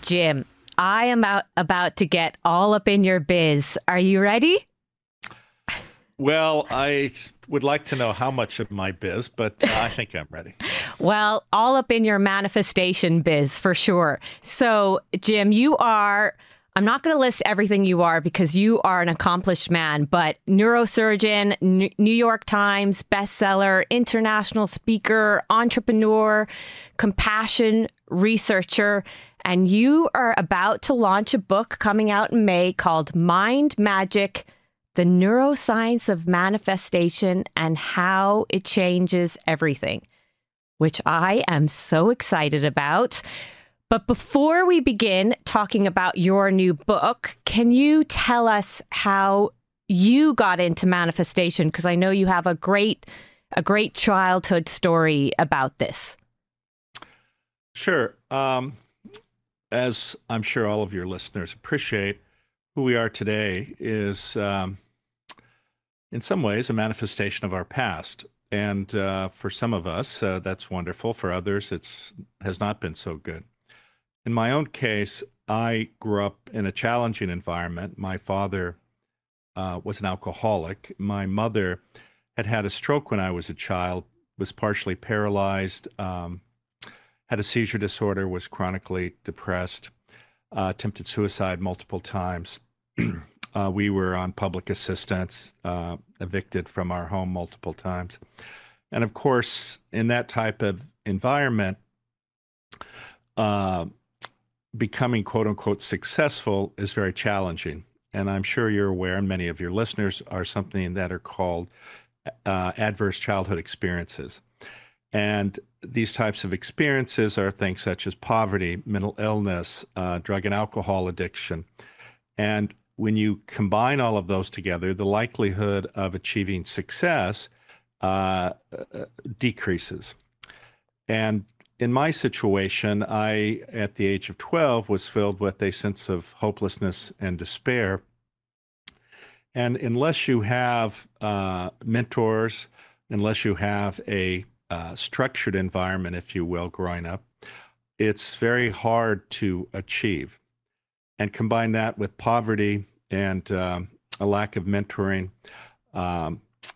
Jim, I am about to get all up in your biz. Are you ready? Well, I would like to know how much of my biz, but I think I'm ready. Well, all up in your manifestation biz for sure. So, Jim, I'm not going to list everything you are because you are an accomplished man, but neurosurgeon, New York Times bestseller, international speaker, entrepreneur, compassion researcher. And you are about to launch a book coming out in May called Mind Magic: The Neuroscience of Manifestation and How It Changes Everything, which I am so excited about. But before we begin talking about your new book, can you tell us how you got into manifestation? Because I know you have a great childhood story about this. Sure. As I'm sure all of your listeners appreciate, who we are today is, in some ways, a manifestation of our past. And for some of us, that's wonderful. For others, it has not been so good. In my own case, I grew up in a challenging environment. My father was an alcoholic. My mother had had a stroke when I was a child, was partially paralyzed, had a seizure disorder, was chronically depressed, attempted suicide multiple times. We were on public assistance, evicted from our home multiple times. And of course, in that type of environment, becoming quote unquote successful is very challenging. And I'm sure you're aware, and many of your listeners are something that are called adverse childhood experiences. And these types of experiences are things such as poverty, mental illness, drug and alcohol addiction. And when you combine all of those together, the likelihood of achieving success decreases. And in my situation, I, at the age of 12, was filled with a sense of hopelessness and despair. And unless you have mentors, unless you have a structured environment, if you will, growing up, it's very hard to achieve. And combine that with poverty and a lack of mentoring,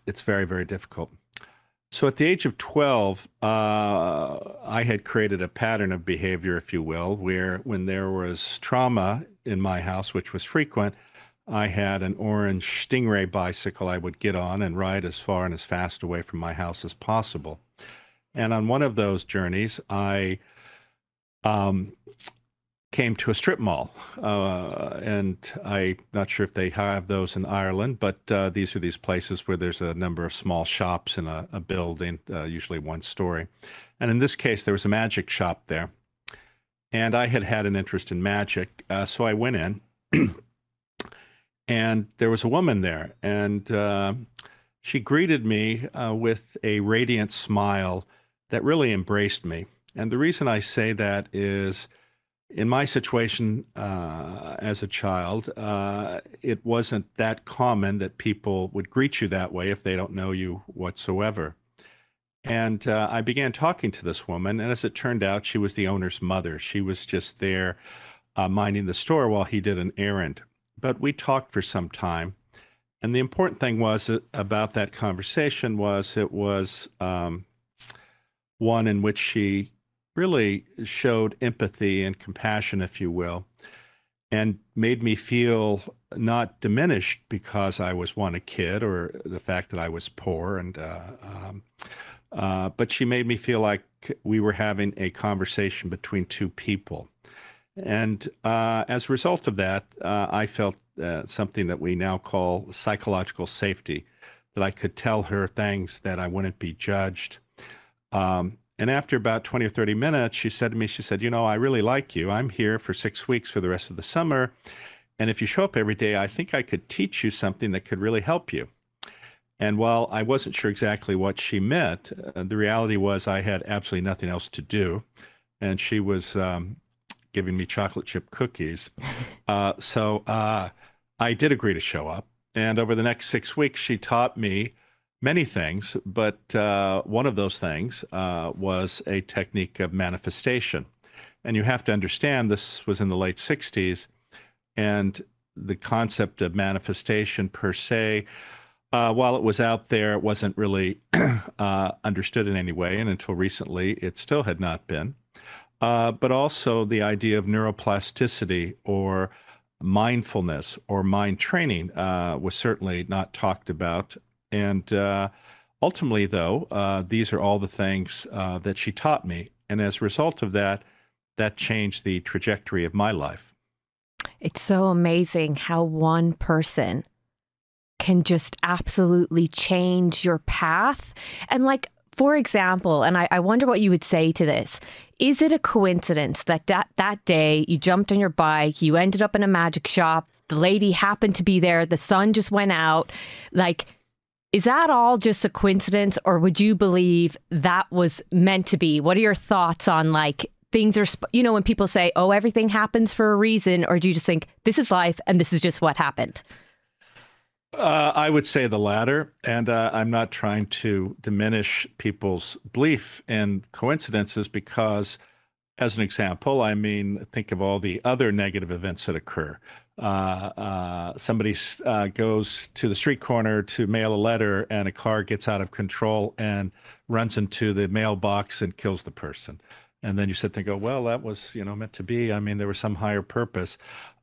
it's very, very difficult. So at the age of 12, I had created a pattern of behavior, if you will, where when there was trauma in my house, which was frequent, I had an orange Stingray bicycle I would get on and ride as far and as fast away from my house as possible. And on one of those journeys, I came to a strip mall, and I'm not sure if they have those in Ireland, but these are these places where there's a number of small shops in a building, usually one story. And in this case, there was a magic shop there. And I had had an interest in magic, so I went in, and there was a woman there, and she greeted me with a radiant smile that really embraced me. And the reason I say that is, in my situation as a child, it wasn't that common that people would greet you that way if they don't know you whatsoever. And I began talking to this woman, and as it turned out, she was the owner's mother. She was just there minding the store while he did an errand. But we talked for some time. And the important thing was about that conversation was it was one in which she really showed empathy and compassion, if you will, and made me feel not diminished because I was, one, a kid, or the fact that I was poor, and but she made me feel like we were having a conversation between two people. And as a result of that, I felt something that we now call psychological safety, that I could tell her things, that I wouldn't be judged. And after about 20 or 30 minutes, she said to me, she said, you know, I really like you. I'm here for 6 weeks for the rest of the summer. And if you show up every day, I think I could teach you something that could really help you. And while I wasn't sure exactly what she meant, the reality was I had absolutely nothing else to do. And she was giving me chocolate chip cookies. So I did agree to show up. And over the next 6 weeks, she taught me many things, but one of those things was a technique of manifestation. And you have to understand this was in the late 60s, and the concept of manifestation per se, while it was out there, it wasn't really understood in any way. And until recently, it still had not been. But also the idea of neuroplasticity or mindfulness or mind training was certainly not talked about. And ultimately, though, these are all the things that she taught me. And as a result of that, that changed the trajectory of my life. It's so amazing how one person can just absolutely change your path. And like, for example, and I wonder what you would say to this. Is it a coincidence that that day you jumped on your bike, you ended up in a magic shop, the lady happened to be there, the sun just went out? Like, is that all just a coincidence, or would you believe that was meant to be? What are your thoughts on like things are, when people say, oh, everything happens for a reason, or do you just think this is life and this is just what happened? I would say the latter, and I'm not trying to diminish people's belief in coincidences because, as an example, I mean, think of all the other negative events that occur. Somebody goes to the street corner to mail a letter, and a car gets out of control and runs into the mailbox and kills the person. And then you sit there and go, well, that was, meant to be. I mean, there was some higher purpose.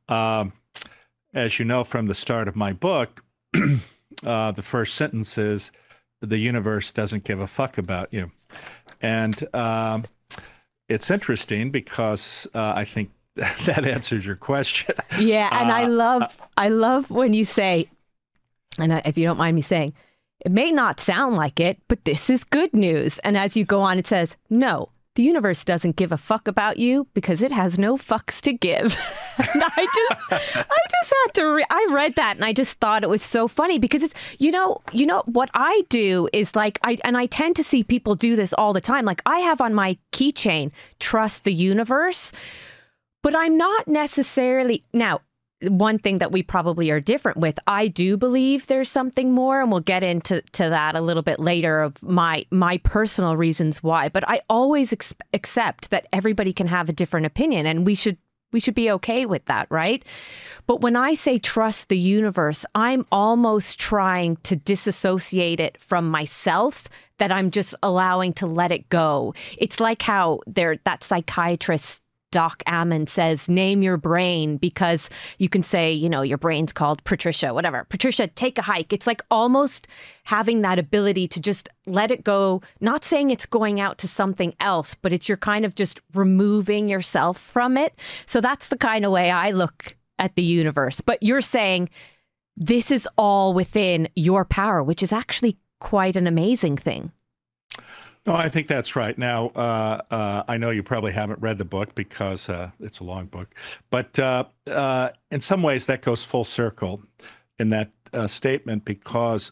As you know from the start of my book, the first sentence is, the universe doesn't give a fuck about you. And it's interesting because I think that answers your question. Yeah, and I love when you say, and if you don't mind me saying, it may not sound like it, but this is good news. And as you go on, it says, no, the universe doesn't give a fuck about you because it has no fucks to give. And I just had to, I read that and I just thought it was so funny because it's, what I do is like, I tend to see people do this all the time. Like I have on my keychain, trust the universe, but I'm not necessarily, now, one thing that we probably are different with, I do believe there's something more, and we'll get into that a little bit later of my personal reasons why. But I always accept that everybody can have a different opinion, and we should be okay with that, right? But when I say trust the universe, I'm almost trying to disassociate it from myself, that I'm just allowing to let it go. It's like how that psychiatrist Doc Ammon says, name your brain, because you can say, your brain's called Patricia, whatever. Patricia, take a hike. It's like almost having that ability to just let it go, not saying it's going out to something else, but you're kind of just removing yourself from it. So that's the kind of way I look at the universe. But you're saying this is all within your power, which is actually quite an amazing thing. No, I think that's right. Now, I know you probably haven't read the book because it's a long book, but in some ways that goes full circle in that statement, because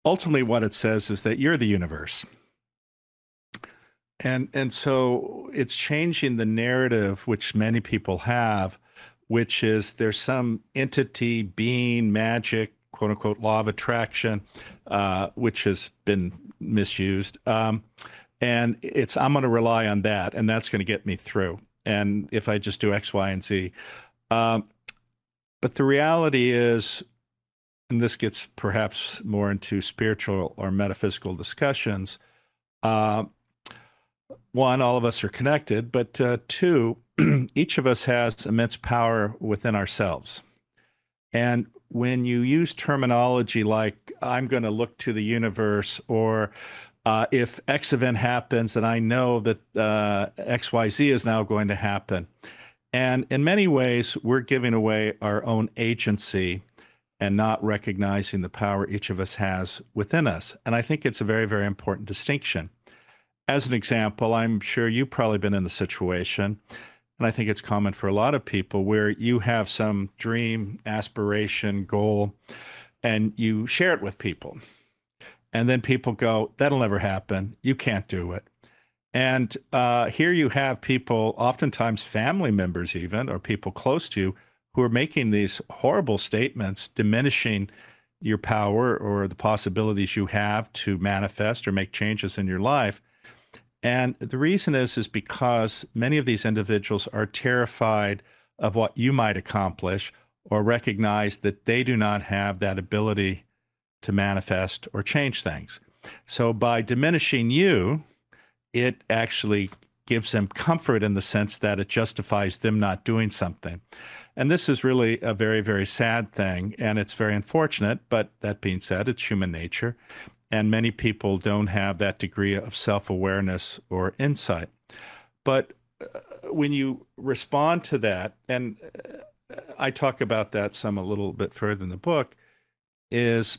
ultimately what it says is that you're the universe. And so it's changing the narrative, which many people have, which is there's some entity, being, magic, quote unquote, law of attraction, which has been misused. And I'm going to rely on that, and that's going to get me through. And if I just do X, Y, and Z. But the reality is, and this gets perhaps more into spiritual or metaphysical discussions, one, all of us are connected, but two, each of us has immense power within ourselves. And when you use terminology like, I'm going to look to the universe, or if X event happens, then I know that X, Y, Z is now going to happen. And in many ways, we're giving away our own agency and not recognizing the power each of us has within us. And I think it's a very, very important distinction. As an example, I'm sure you've probably been in the situation, and I think it's common for a lot of people, where you have some dream, aspiration, goal, and you share it with people. And then people go, that'll never happen. You can't do it. And here you have people, oftentimes family members even, or people close to you, who are making these horrible statements, diminishing your power or the possibilities you have to manifest or make changes in your life. And the reason is because many of these individuals are terrified of what you might accomplish or recognize that they do not have that ability to manifest or change things. So by diminishing you, it actually gives them comfort in the sense that it justifies them not doing something. And this is really a very, very sad thing, and it's very unfortunate. But that being said, it's human nature, and many people don't have that degree of self-awareness or insight. But when you respond to that, and I talk about that some a little bit further in the book, is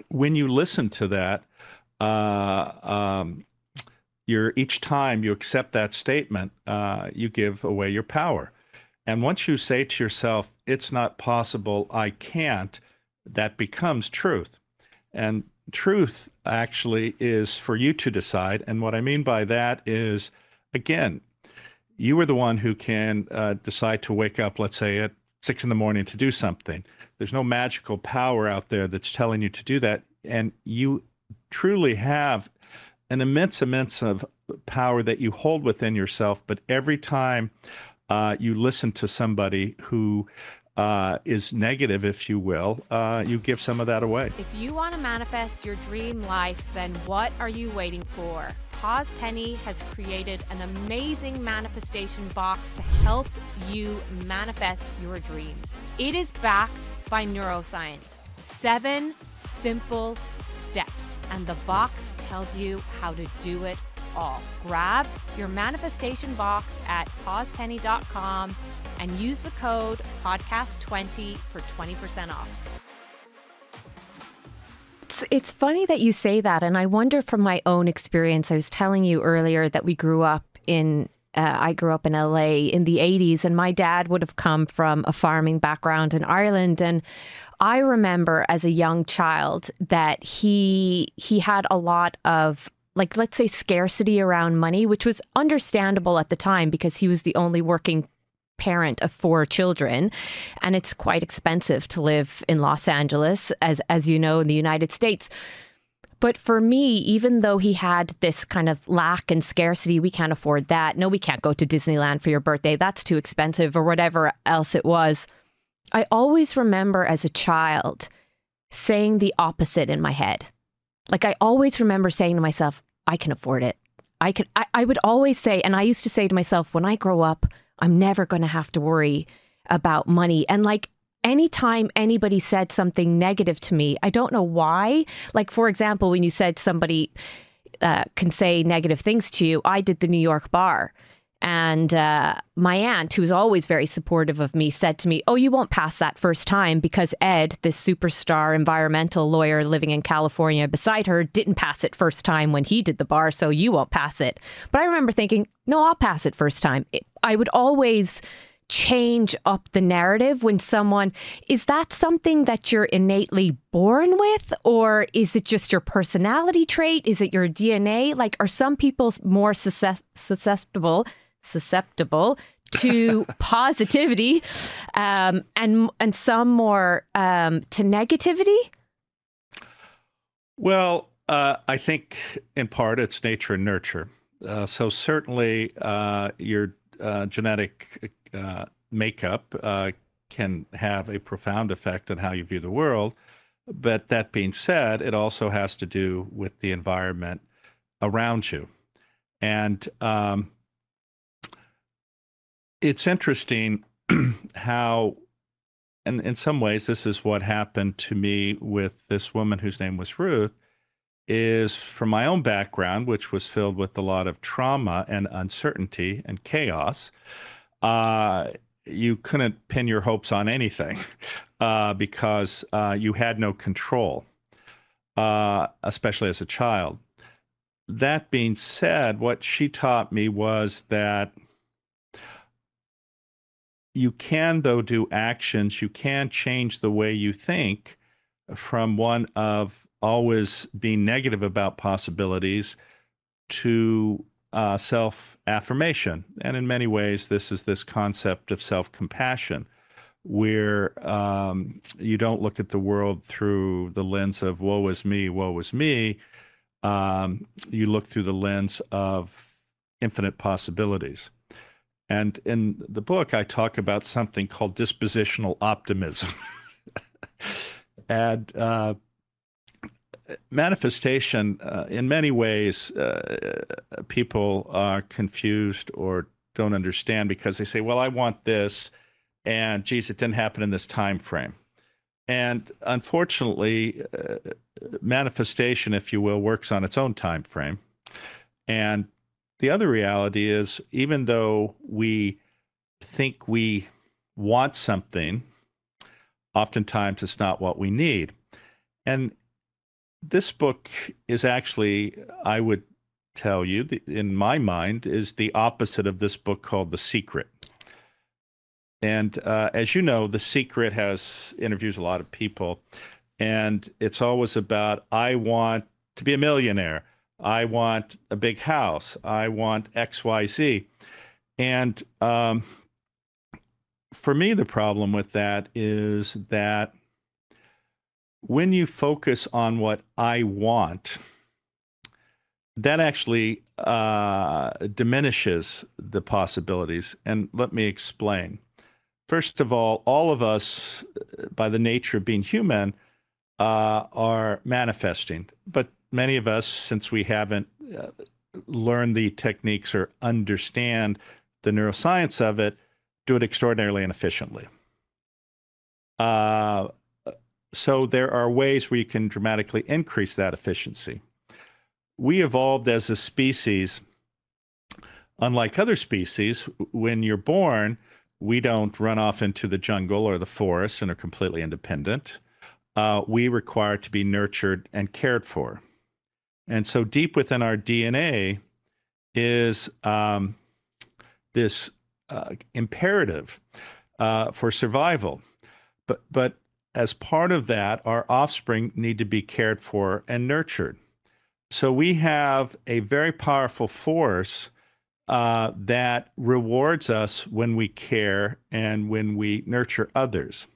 when you listen to that, each time you accept that statement, you give away your power. And once you say to yourself, it's not possible, I can't, that becomes truth. And truth actually is for you to decide. And what I mean by that is, again, you are the one who can decide to wake up, let's say, at 6 in the morning to do something. There's no magical power out there that's telling you to do that. And you truly have an immense of power that you hold within yourself. But every time you listen to somebody who is negative, if you will, you give some of that away. If you want to manifest your dream life, then what are you waiting for? Pause Penny has created an amazing manifestation box to help you manifest your dreams. It is backed by neuroscience. 7 simple steps, and the box tells you how to do it all. Grab your manifestation box at pausepenny.com and use the code podcast20 for 20% off. It's funny that you say that, and I wonder from my own experience. I was telling you earlier that we grew up in I grew up in LA in the 80s, and my dad would have come from a farming background in Ireland. And I remember as a young child that he had a lot of, like, let's say, scarcity around money, which was understandable at the time because he was the only working parent of 4 children, and it's quite expensive to live in Los Angeles, as you know, in the United States. But for me, even though he had this kind of lack and scarcity, we can't afford that. No, we can't go to Disneyland for your birthday. That's too expensive, or whatever else it was. I always remember as a child saying the opposite in my head. Like, I always remember saying to myself, I can afford it. I would always say, and I used to say to myself, when I grow up, I'm never going to have to worry about money. And like, anytime anybody said something negative to me, I don't know why. Like, for example, when you said somebody can say negative things to you, I did the New York bar. And my aunt, who was always very supportive of me, said to me, oh, you won't pass that first time because Ed, this superstar environmental lawyer living in California beside her, didn't pass it first time when he did the bar, so you won't pass it. But I remember thinking, no, I'll pass it first time. I would always change up the narrative when someone, is that something that you're innately born with, or is it just your personality trait? Is it your DNA? Like, are some people more susceptible to positivity, and some more to negativity? Well, I think in part it's nature and nurture. So certainly your genetic makeup can have a profound effect on how you view the world. But that being said, it also has to do with the environment around you. And it's interesting how, and in some ways, this is what happened to me with this woman whose name was Ruth, is from my own background, which was filled with a lot of trauma and uncertainty and chaos. You couldn't pin your hopes on anything because you had no control, especially as a child. That being said, what she taught me was that you can, though, do actions. You can change the way you think from one of always being negative about possibilities to self-affirmation. And in many ways, this is this concept of self-compassion, where you don't look at the world through the lens of woe is me, You look through the lens of infinite possibilities. And in the book, I talk about something called dispositional optimism. And manifestation, in many ways, people are confused or don't understand because they say, well, I want this, and geez, it didn't happen in this time frame. And unfortunately, manifestation, if you will, works on its own time frame. And the other reality is, even though we think we want something, oftentimes it's not what we need. And this book is actually, I would tell you, in my mind, is the opposite of this book called The Secret. And as you know, The Secret interviews a lot of people, and it's always about, I want to be a millionaire. I want a big house. I want X, Y, Z. And for me, the problem with that is that when you focus on what I want, that actually diminishes the possibilities. And let me explain. First of all of us, by the nature of being human, are manifesting. But many of us, since we haven't learned the techniques or understand the neuroscience of it, do it extraordinarily inefficiently. So there are ways where you can dramatically increase that efficiency. We evolved as a species, unlike other species. When you're born, we don't run off into the jungle or the forest and are completely independent. We require to be nurtured and cared for. And so deep within our DNA is this imperative for survival. But as part of that, our offspring need to be cared for and nurtured. So we have a very powerful force that rewards us when we care and when we nurture others.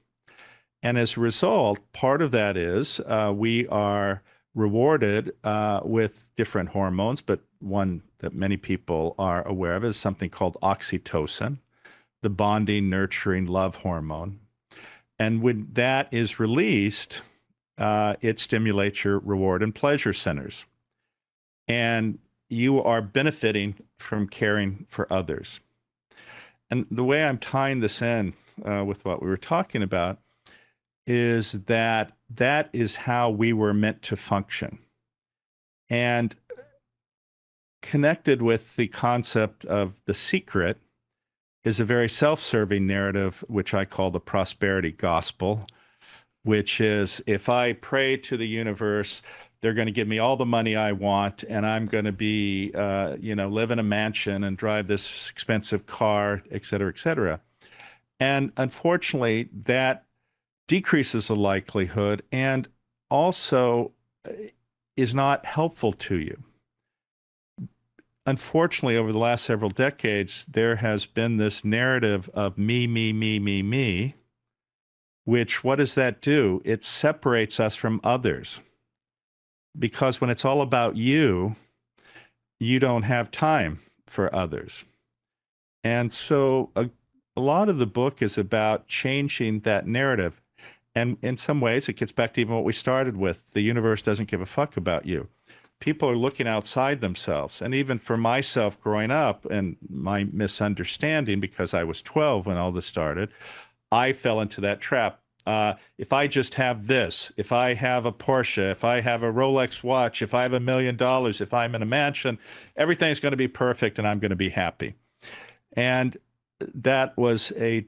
And as a result, part of that is we are rewarded with different hormones, but one that many people are aware of is something called oxytocin, the bonding, nurturing, love hormone. And when that is released, it stimulates your reward and pleasure centers. And you are benefiting from caring for others. And the way I'm tying this in with what we were talking about is that that is how we were meant to function. And connected with the concept of The Secret is a very self-serving narrative, which I call the prosperity gospel, which is, if I pray to the universe, they're going to give me all the money I want, and I'm going to be, live in a mansion and drive this expensive car, et cetera, et cetera. And unfortunately, that decreases the likelihood and also is not helpful to you. Unfortunately, over the last several decades, there has been this narrative of me, me, me, me, me, which, what does that do? It separates us from others. Because when it's all about you, you don't have time for others. And so a lot of the book is about changing that narrative. And in some ways, it gets back to even what we started with. The universe doesn't give a fuck about you. People are looking outside themselves. And even for myself growing up and my misunderstanding, because I was 12 when all this started, I fell into that trap. If I just have this, if I have a Porsche, if I have a Rolex watch, if I have $1 million, if I'm in a mansion, everything's going to be perfect and I'm going to be happy. And that was a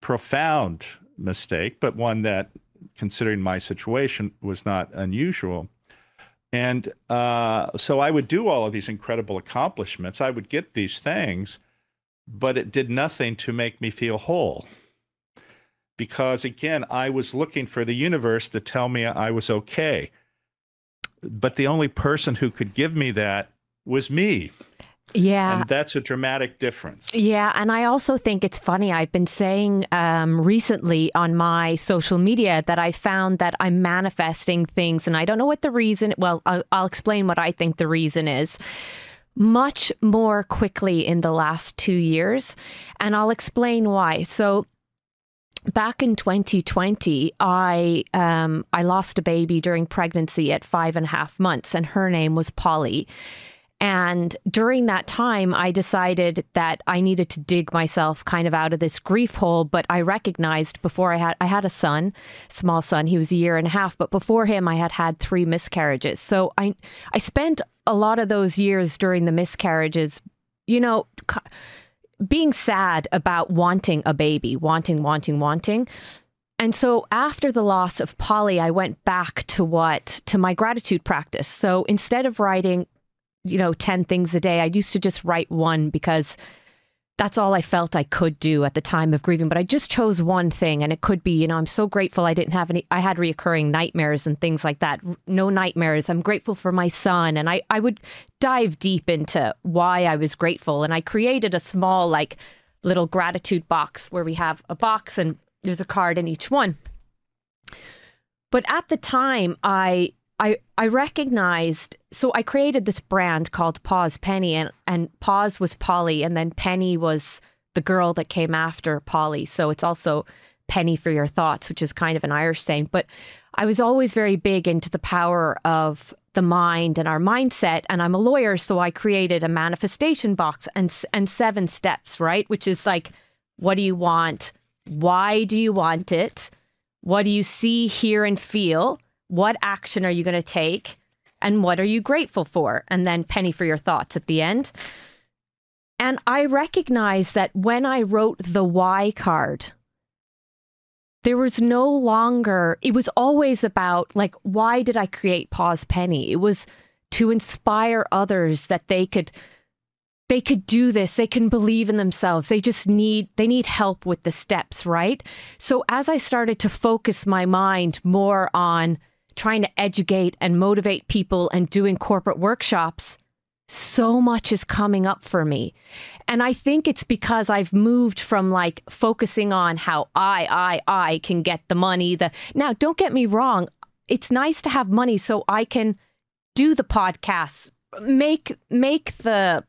profound mistake, but one that, considering my situation, was not unusual. And so I would do all of these incredible accomplishments. I would get these things, but it did nothing to make me feel whole. Because again, I was looking for the universe to tell me I was okay. But the only person who could give me that was me. Yeah. And that's a dramatic difference. Yeah. And I also think it's funny. I've been saying recently on my social media that I found that I'm manifesting things, and I don't know what the reason. Well, I'll explain what I think the reason is, much more quickly in the last 2 years. And I'll explain why. So back in 2020, I lost a baby during pregnancy at 5.5 months, and her name was Polly. And during that time, I decided that I needed to dig myself kind of out of this grief hole. But I recognized before I had a son, small son, he was 1.5 years, but before him, I had 3 miscarriages. So I spent a lot of those years during the miscarriages, you know, being sad about wanting a baby, wanting. And so after the loss of Polly, I went back to my gratitude practice. So instead of writing 10 things a day, I used to just write one because that's all I felt I could do at the time of grieving. But I just chose one thing, and it could be, I'm so grateful I didn't have I had reoccurring nightmares and things like that. No nightmares. I'm grateful for my son. And I would dive deep into why I was grateful. And I created a small, little gratitude box where we have a box and there's a card in each one. But at the time, I recognized, so I created this brand called Pause Penny, and Pause was Polly, and then Penny was the girl that came after Polly. So it's also penny for your thoughts, which is kind of an Irish saying. But I was always very big into the power of the mind and our mindset. And I'm a lawyer, so I created a manifestation box and 7 steps, right? Which is like, what do you want? Why do you want it? What do you see, hear, and feel? What action are you going to take? And what are you grateful for? And then penny for your thoughts at the end. And I recognized that when I wrote the why card, there was no longer, it was always about why did I create Pause Penny? It was to inspire others that they could do this. They can believe in themselves. They need help with the steps, right? So as I started to focus my mind more on trying to educate and motivate people and doing corporate workshops, so much is coming up for me. And I think it's because I've moved from focusing on how I can get the money. Now, don't get me wrong. It's nice to have money so I can do the podcasts, make the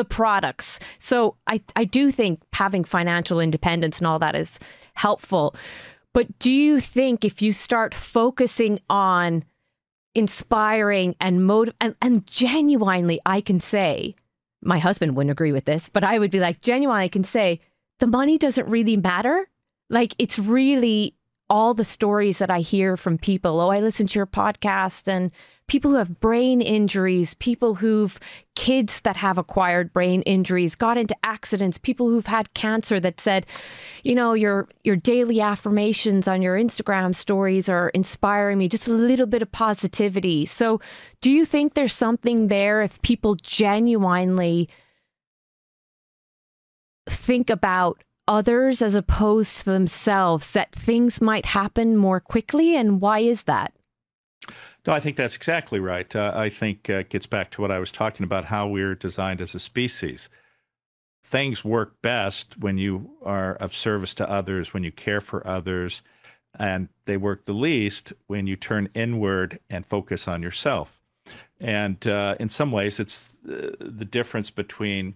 products. So I do think having financial independence and all that is helpful. But do you think if you start focusing on inspiring and and genuinely, I can say, my husband wouldn't agree with this, but I would be genuinely, I can say, the money doesn't really matter. It's really all the stories that I hear from people. Oh, I listen to your podcast, and people who have brain injuries, people who've kids that have acquired brain injuries, got into accidents, people who've had cancer that said, your daily affirmations on your Instagram stories are inspiring me, just a little bit of positivity. So do you think there's something there if people genuinely think about others as opposed to themselves, that things might happen more quickly? And why is that? No, I think that's exactly right. I think it gets back to what I was talking about, how we're designed as a species. Things work best when you are of service to others, when you care for others, and they work the least when you turn inward and focus on yourself. And in some ways, it's the difference between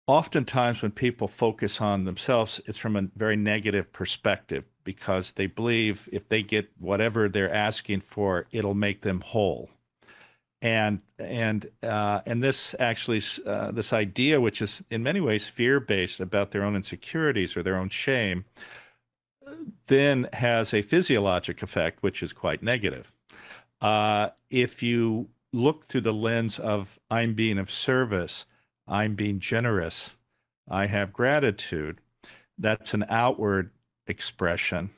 oftentimes when people focus on themselves, it's from a very negative perspective, because they believe if they get whatever they're asking for, it'll make them whole. And this actually, this idea, which is in many ways fear-based about their own insecurities or their own shame, then has a physiologic effect, which is quite negative. If you look through the lens of I'm being of service, I'm being generous, I have gratitude, that's an outward expression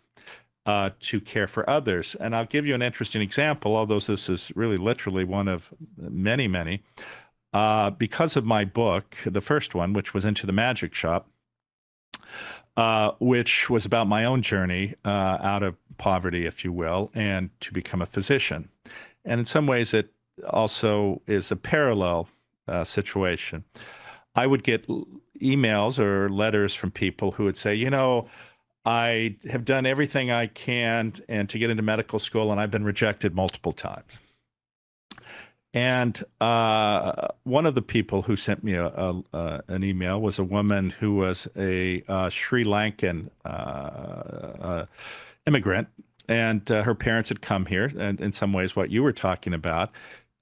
to care for others. And I'll give you an interesting example, although this is really literally one of many, many. Because of my book, the first one, which was Into the Magic Shop, which was about my own journey out of poverty, if you will, and to become a physician. And in some ways, it also is a parallel situation. I would get emails or letters from people who would say, I have done everything I can and to get into medical school, and I've been rejected multiple times. And one of the people who sent me an email was a woman who was a Sri Lankan immigrant, and her parents had come here, and in some ways what you were talking about.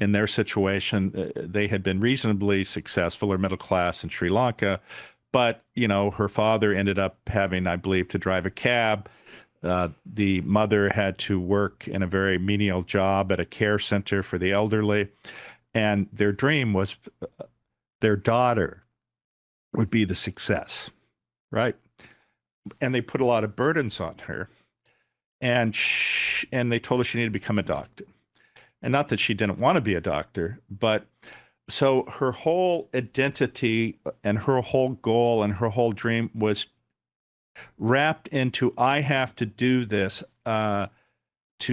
In their situation, they had been reasonably successful or middle class in Sri Lanka, but, her father ended up having, I believe, to drive a cab. The mother had to work in a very menial job at a care center for the elderly. And their dream was their daughter would be the success, right? And they put a lot of burdens on her. And they told her she needed to become a doctor. And not that she didn't want to be a doctor, but so her whole identity and her whole goal and her whole dream was wrapped into, I have to do this to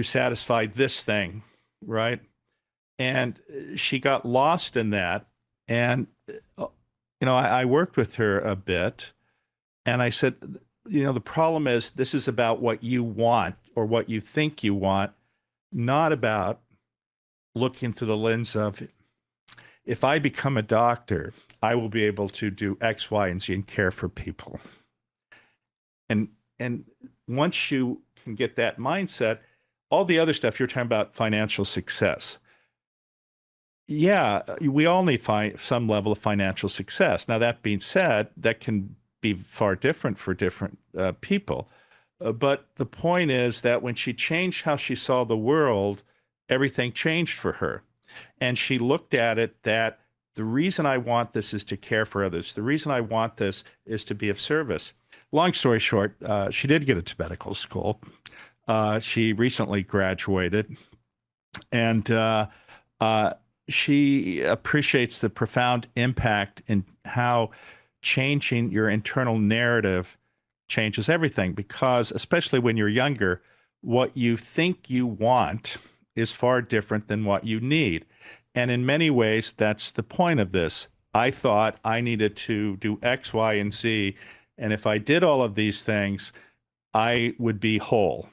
satisfy this thing, right? And she got lost in that. And, I worked with her a bit, and I said, the problem is this is about what you want or what you think you want, not about looking through the lens of, if I become a doctor, I will be able to do X, Y, and Z and care for people. And once you can get that mindset, all the other stuff, you're talking about financial success. Yeah, we all need some level of financial success. Now, that being said, that can be far different for different people. But the point is that when she changed how she saw the world, everything changed for her. And she looked at it that the reason I want this is to care for others. The reason I want this is to be of service. Long story short, she did get into medical school. She recently graduated, and she appreciates the profound impact in how changing your internal narrative changes everything. Because especially when you're younger, what you think you want is far different than what you need. And in many ways, that's the point of this. I thought I needed to do X, Y, and Z. And if I did all of these things, I would be whole,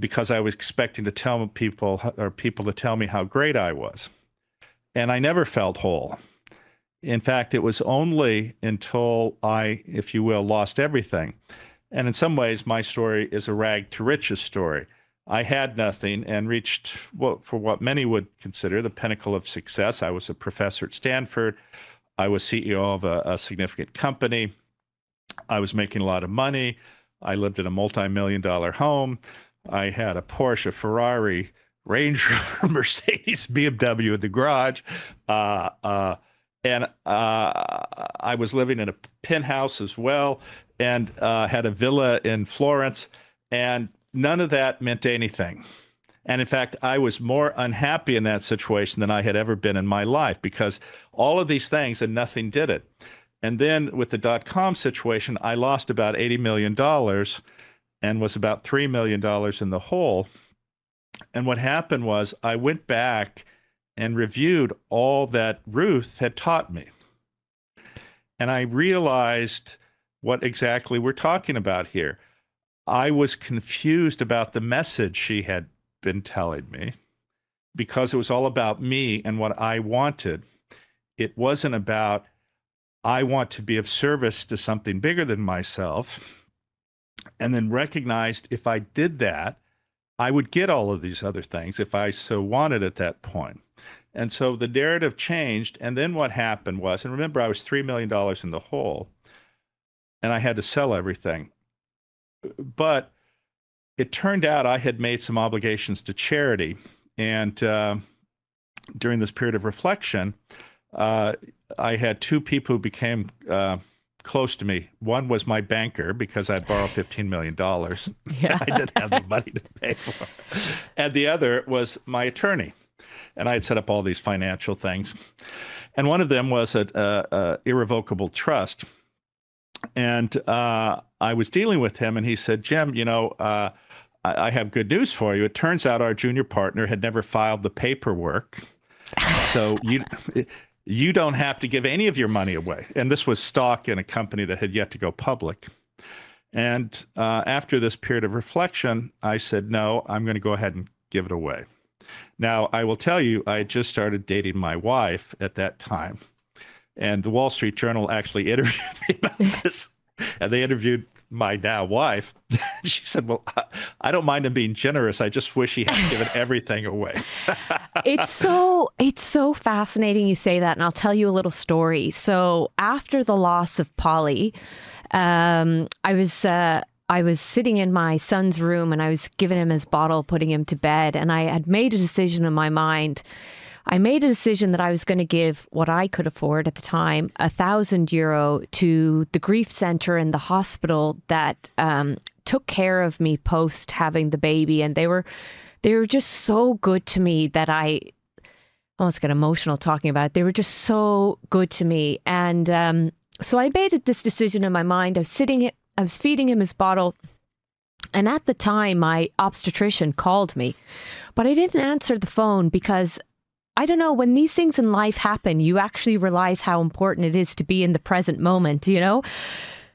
because I was expecting to tell people to tell me how great I was. And I never felt whole. In fact, it was only until I, if you will, lost everything. And in some ways, my story is a rag to riches story. I had nothing and reached for what many would consider the pinnacle of success. I was a professor at Stanford. I was CEO of a significant company. I was making a lot of money. I lived in a multi-million-dollar home. I had a Porsche, Ferrari, Range Rover, Mercedes, BMW in the garage. And I was living in a penthouse as well, and had a villa in Florence. And none of that meant anything. And in fact, I was more unhappy in that situation than I had ever been in my life, because all of these things and nothing did it. And then with the dot-com situation, I lost about $80 million and was about $3 million in the hole. And what happened was I went back and reviewed all that Ruth had taught me. And I realized what exactly we're talking about here. I was confused about the message she had been telling me, because it was all about me and what I wanted. It wasn't about, I want to be of service to something bigger than myself. And then recognized if I did that, I would get all of these other things if I so wanted at that point. And so the narrative changed. And then what happened was, and remember, I was $3 million in the hole, and I had to sell everything. But it turned out I had made some obligations to charity. And during this period of reflection, I had two people who became close to me. One was my banker, because I borrowed $15 million. Yeah. I didn't have the money to pay for it. And the other was my attorney. And I had set up all these financial things. And one of them was an irrevocable trust. And I was dealing with him, and he said, Jim, I have good news for you. It turns out our junior partner had never filed the paperwork So you don't have to give any of your money away. And this was stock in a company that had yet to go public. And after this period of reflection, I said, no, I'm going to go ahead and give it away. Now, I will tell you, I had just started dating my wife at that time. And the Wall Street Journal actually interviewed me about this. And they interviewed my now wife. She said, well, I don't mind him being generous. I just wish he had given everything away. It's so fascinating you say that. And I'll tell you a little story. So after the loss of Polly, I was sitting in my son's room and I was giving him his bottle, putting him to bed. And I had made a decision in my mind. I made a decision that I was going to give what I could afford at the time, €1,000 to the grief center in the hospital that took care of me post having the baby. And they were just so good to me that I almost get emotional talking about it. They were just so good to me. And so I made this decision in my mind. I was feeding him his bottle. And at the time, my obstetrician called me, but I didn't answer the phone because I don't know, when these things in life happen, you actually realize how important it is to be in the present moment, you know?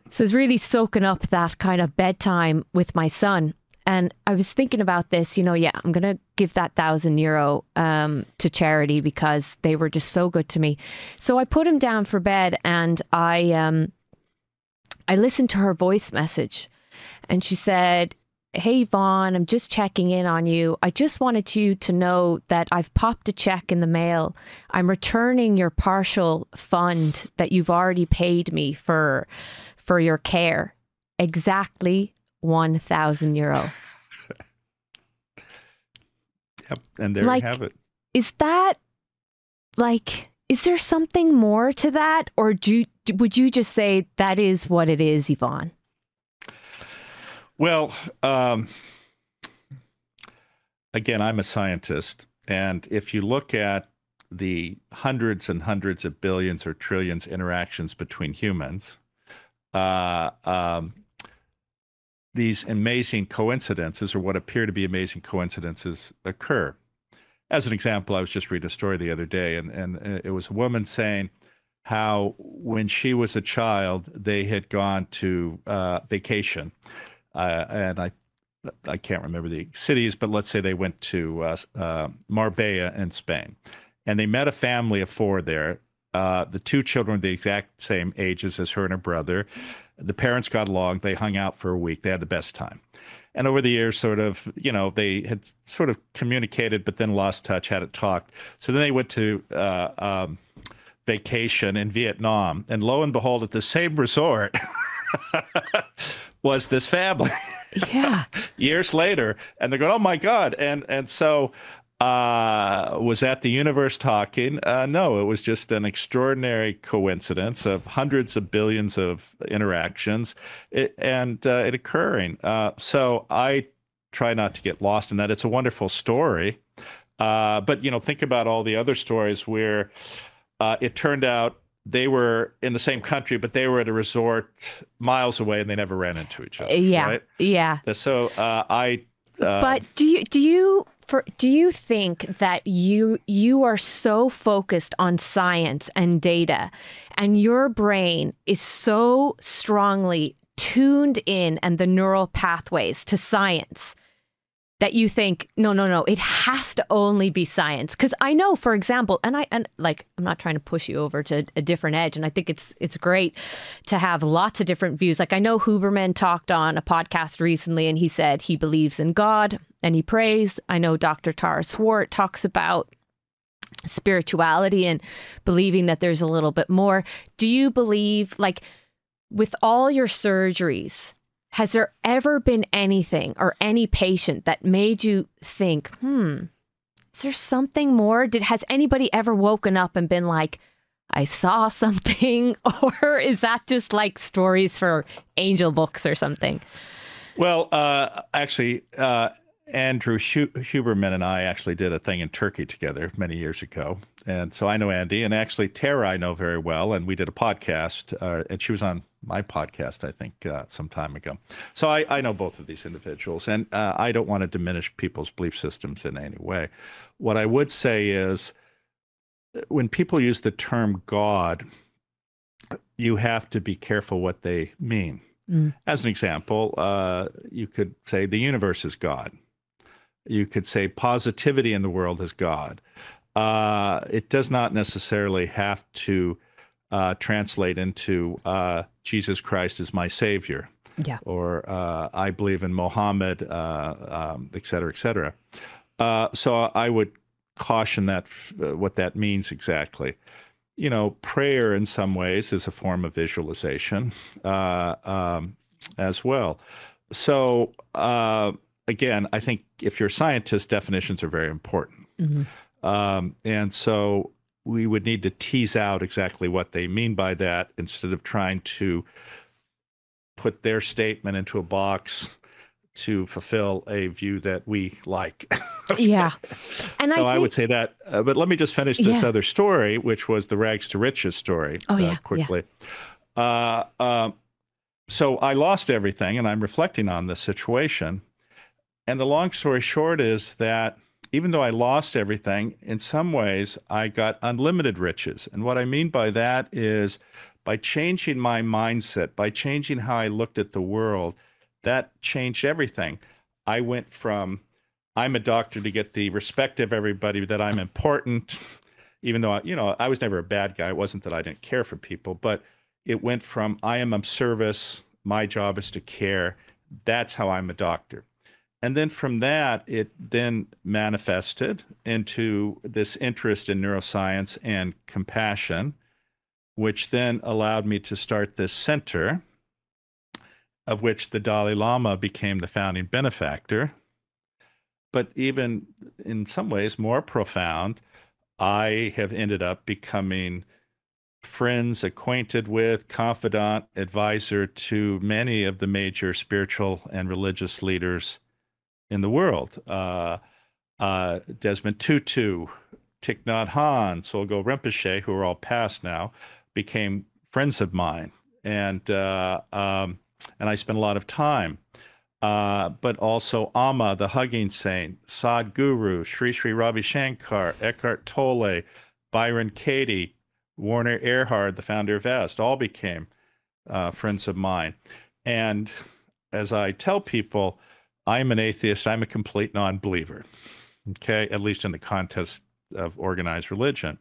So I was really soaking up that kind of bedtime with my son. And I was thinking about this, I'm going to give that €1,000 to charity because they were just so good to me. So I put him down for bed and I listened to her voice message and she said, "Hey, Vaughn, I'm just checking in on you. I just wanted you to know that I've popped a check in the mail. I'm returning your partial fund that you've already paid me for your care. Exactly €1,000. Yep, and there you have it. Is that is there something more to that, or would you just say that is what it is, Yvonne? Well, again, I'm a scientist, and if you look at the hundreds and hundreds of billions or trillions interactions between humans, these amazing coincidences, or what appear to be amazing coincidences, occur. As an example, I was just reading a story the other day, and it was a woman saying how when she was a child, they had gone to vacation. And I can't remember the cities, but let's say they went to Marbella in Spain. And they met a family of 4 there. The 2 children were the exact same ages as her and her brother. The parents got along. They hung out for a week. They had the best time. And over the years, sort of, they had sort of communicated, but then lost touch, hadn't talked. So then they went to vacation in Vietnam. And lo and behold, at the same resort was this family. Yeah. Years later, and they're going, oh my God. And so was that the universe talking? No, it was just an extraordinary coincidence of hundreds of billions of interactions it occurring. So I try not to get lost in that. It's a wonderful story. But, think about all the other stories where it turned out they were in the same country, but they were at a resort miles away and they never ran into each other. Yeah. Right? Yeah. So but do you think that you are so focused on science and data, and your brain is so strongly tuned in and the neural pathways to science that you think, no, it has to only be science? Because I know, for example, and I'm not trying to push you over to a different edge, and I think it's great to have lots of different views. Like, I know Huberman talked on a podcast recently, and he said he believes in God and he prays. I know Dr. Tara Swart talks about spirituality and believing that there's a little bit more. Do you believe, with all your surgeries, has there ever been anything or any patient that made you think, is there something more? Has anybody ever woken up and been like, I saw something? Or is that just like stories for angel books or something? Well, actually, Andrew Huberman and I actually did a thing in Turkey together many years ago. And so I know Andy, and actually Tara I know very well. And we did a podcast, and she was on my podcast, I think, some time ago. So I know both of these individuals, and I don't want to diminish people's belief systems in any way. What I would say is when people use the term God, you have to be careful what they mean. As an example, you could say the universe is God. You could say positivity in the world is God. It does not necessarily have to translate into Jesus Christ is my Savior, or I believe in Mohammed, et cetera, et cetera. So I would caution that what that means exactly. You know, prayer in some ways is a form of visualization as well. So again, I think if you're a scientist, definitions are very important. And so we would need to tease out exactly what they mean by that instead of trying to put their statement into a box to fulfill a view that we like. Okay. Yeah. And so I would say that, but let me just finish this other story, which was the rags to riches story quickly. So I lost everything, and I'm reflecting on this situation. And the long story short is that even though I lost everything, in some ways I got unlimited riches. And what I mean by that is by changing my mindset, by changing how I looked at the world, that changed everything. I went from, I'm a doctor to get the respect of everybody, that I'm important, even though, I was never a bad guy. It wasn't that I didn't care for people, but it went from, I am of service, my job is to care. That's how I'm a doctor. And then from that, it then manifested into this interest in neuroscience and compassion, which then allowed me to start this center, of which the Dalai Lama became the founding benefactor. But even in some ways more profound, I have ended up becoming friends, acquainted with, confidant, advisor to many of the major spiritual and religious leaders in the world. Desmond Tutu, Thich Nhat Hanh, Solgo Rinpoche, who are all past now, became friends of mine. And I spent a lot of time. But also Amma, the hugging saint, Sadhguru, Sri Sri Ravi Shankar, Eckhart Tolle, Byron Katie, Werner Erhard, the founder of EST, all became friends of mine. And as I tell people, I'm an atheist. I'm a complete non-believer, okay, at least in the context of organized religion.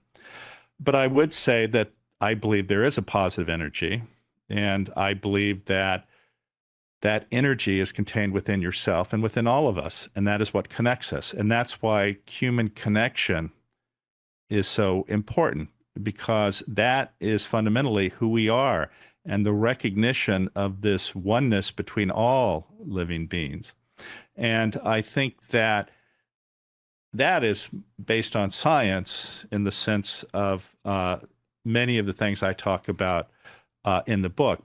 But I would say that I believe there is a positive energy, and I believe that that energy is contained within yourself and within all of us, and that is what connects us. And that's why human connection is so important, because that is fundamentally who we are, and the recognition of this oneness between all living beings. And I think that that is based on science in the sense of many of the things I talk about in the book.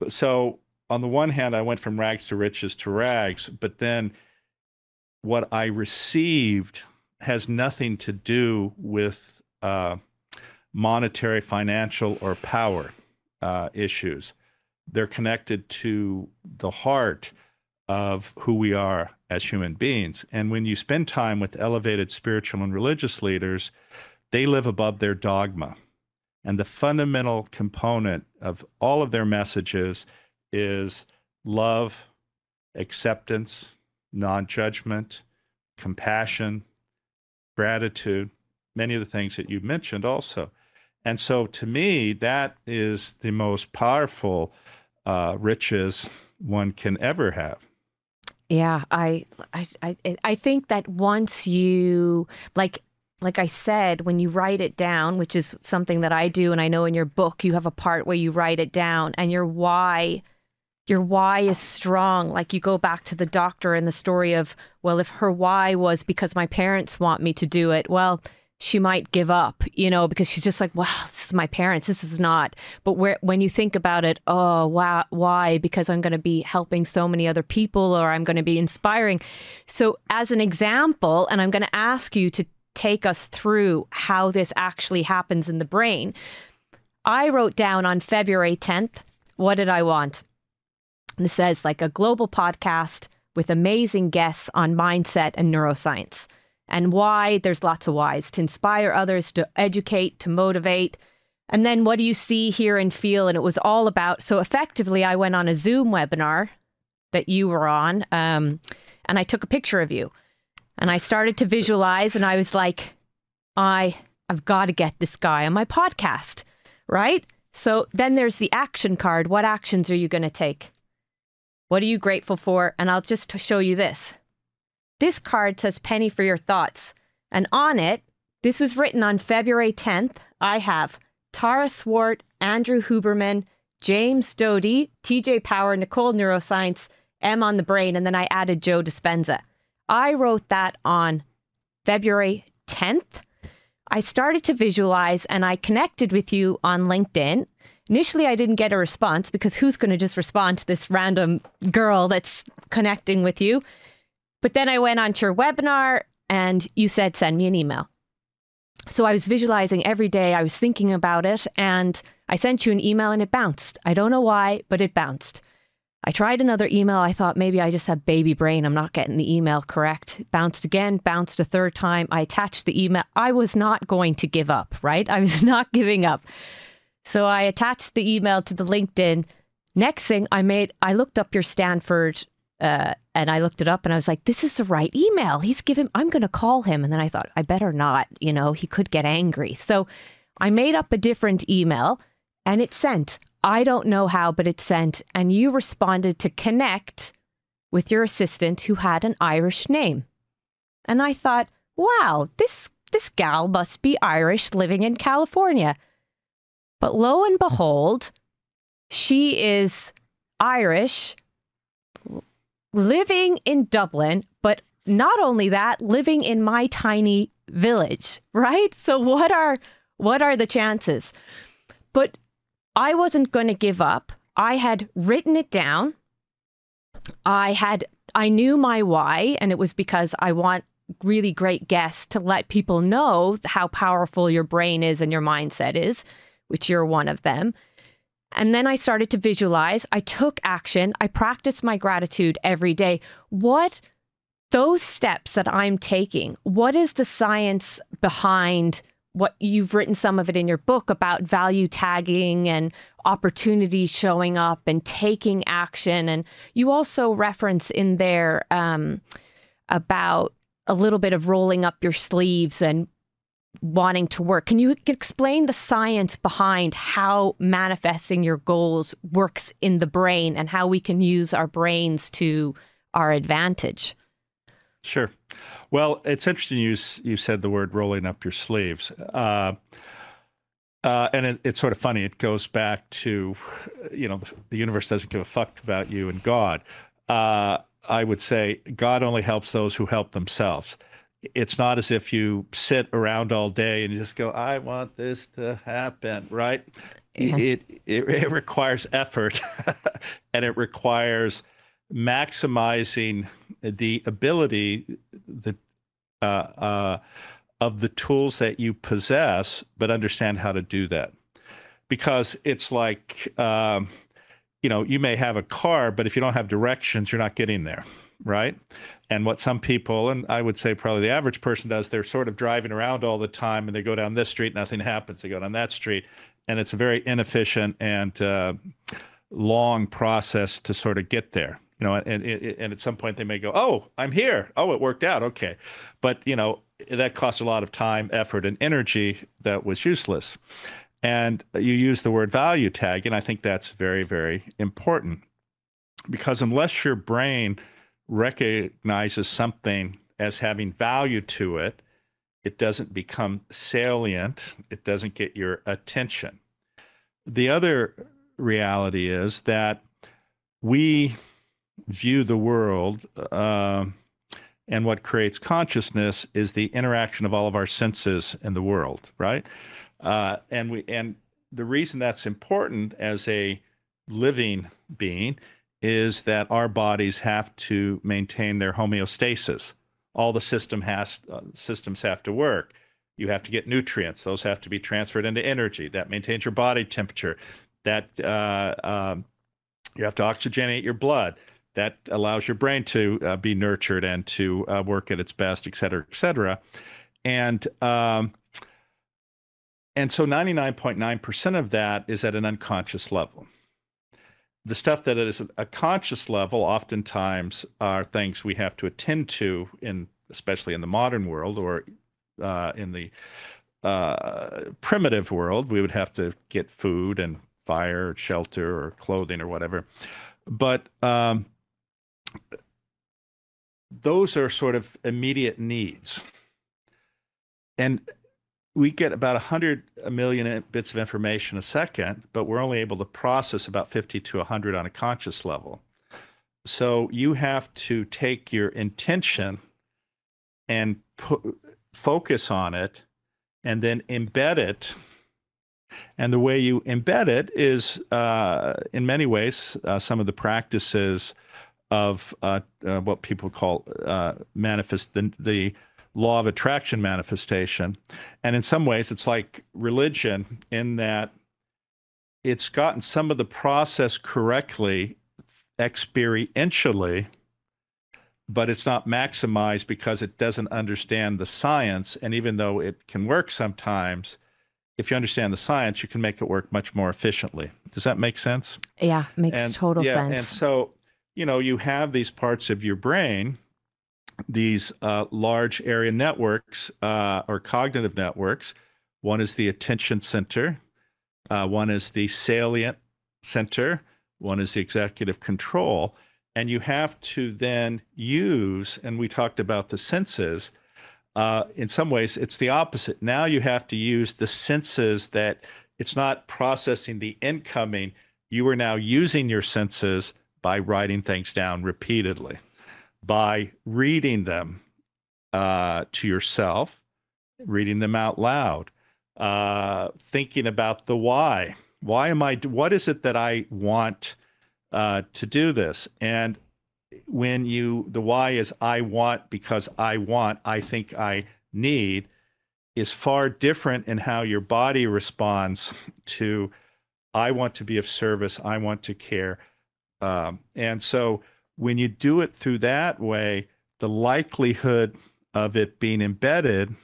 So on the one hand, I went from rags to riches to rags, but then what I received has nothing to do with monetary, financial, or power issues. They're connected to the heart of who we are as human beings. And when you spend time with elevated spiritual and religious leaders, they live above their dogma. And the fundamental component of all of their messages is love, acceptance, non-judgment, compassion, gratitude, many of the things that you mentioned also. And so to me, that is the most powerful riches one can ever have. Yeah, I think that once you, like I said, when you write it down, which is something that I do, and I know in your book you have a part where you write it down, and your why is strong. Like you go back to the doctor and the story of, well, if her why was because my parents want me to do it, well, she might give up, because she's just like, well, this is my parents, this is not. But when you think about it, oh, wow, why? Because I'm going to be helping so many other people, or I'm going to be inspiring. So as an example, and I'm going to ask you to take us through how this actually happens in the brain. I wrote down on February 10th, what did I want? And it says like a global podcast with amazing guests on mindset and neuroscience. And why? There's lots of whys: to inspire others, to educate, to motivate. And then what do you see, hear, and feel? And it was all about, so effectively, I went on a Zoom webinar that you were on, and I took a picture of you. And I started to visualize, and I was like, I've got to get this guy on my podcast, right? So then there's the action card. What actions are you going to take? What are you grateful for? And I'll just show you this. This card says penny for your thoughts. And on it, this was written on February 10th. I have Tara Swart, Andrew Huberman, James Doty, TJ Power, Nicole Neuroscience, M on the Brain, and then I added Joe Dispenza. I wrote that on February 10th. I started to visualize, and I connected with you on LinkedIn. Initially, I didn't get a response, because who's going to just respond to this random girl that's connecting with you? But then I went on to your webinar, and you said, send me an email. So I was visualizing every day. I was thinking about it, and I sent you an email, and it bounced. I don't know why, but it bounced. I tried another email. I thought maybe I just have baby brain. I'm not getting the email correct. It bounced again, bounced a third time. I attached the email. I was not going to give up, right? I was not giving up. So I attached the email to the LinkedIn. Next thing I looked up your Stanford, and I looked it up, and I was like, this is the right email. I'm going to call him. And then I thought, I better not, he could get angry. So I made up a different email, and it sent. I don't know how, but it sent. And you responded to connect with your assistant who had an Irish name. And I thought, wow, this gal must be Irish, living in California. But lo and behold, she is Irish, living in Dublin, but not only that, living in my tiny village, right? So what are the chances? But I wasn't going to give up. I had written it down. I knew my why, and it was because I want really great guests to let people know how powerful your brain is and your mindset is, which you're one of them. And then I started to visualize. I took action. I practiced my gratitude every day. Those steps that I'm taking, what is the science behind what you've written, some of it in your book, about value tagging and opportunities showing up and taking action? And you also reference in there about a little bit of rolling up your sleeves and wanting to work. Can you explain the science behind how manifesting your goals works in the brain and how we can use our brains to our advantage? Sure. Well, it's interesting you said the word rolling up your sleeves. And it's sort of funny. It goes back to, the universe doesn't give a fuck about you and God. I would say God only helps those who help themselves. It's not as if you sit around all day and you just go, I want this to happen, right? Yeah. It requires effort and it requires maximizing the ability of the tools that you possess, but understand how to do that. Because it's like, you may have a car, but if you don't have directions, you're not getting there, right? And what some people, and I would say probably the average person does, they're sort of driving around all the time, and they go down this street, nothing happens. They go down that street, and it's a very inefficient and long process to sort of get there. And at some point they may go, oh, I'm here. Oh, it worked out. Okay. But, that cost a lot of time, effort, and energy that was useless. And you use the word value tag, and I think that's very, very important, because unless your brain recognizes something as having value to it, it doesn't become salient. It doesn't get your attention. The other reality is that we view the world, and what creates consciousness is the interaction of all of our senses in the world, right? And the reason that's important as a living being is that our bodies have to maintain their homeostasis. All the systems have to work. You have to get nutrients; those have to be transferred into energy. That maintains your body temperature. That you have to oxygenate your blood. that allows your brain to be nurtured and to work at its best, et cetera, et cetera. And so 99.9% of that is at an unconscious level. The stuff that is at a conscious level oftentimes are things we have to attend to, especially in the modern world, or in the primitive world. We would have to get food and fire, or shelter, or clothing, or whatever. But those are sort of immediate needs. And we get about 100 million bits of information a second, but we're only able to process about 50 to 100 on a conscious level. So you have to take your intention and focus on it, and then embed it. And the way you embed it is, in many ways, some of the practices of what people call the law of attraction manifestation. And in some ways, it's like religion in that it's gotten some of the process correctly experientially, but it's not maximized because it doesn't understand the science. And even though it can work sometimes, if you understand the science, you can make it work much more efficiently. Does that make sense? Yeah, makes total sense. And so, you have these parts of your brain, these large area networks or cognitive networks. One is the attention center. One is the salient center. One is the executive control. And you have to then use, and we talked about the senses, in some ways it's the opposite. Now you have to use the senses that it's not processing the incoming. You are now using your senses by writing things down repeatedly, by reading them to yourself, reading them out loud, thinking about the why. What is it that I want to do this? And when the why is I want because I want, I think I need, is far different in how your body responds to I want to be of service, I want to care. And so when you do it through that way, the likelihood of it being embedded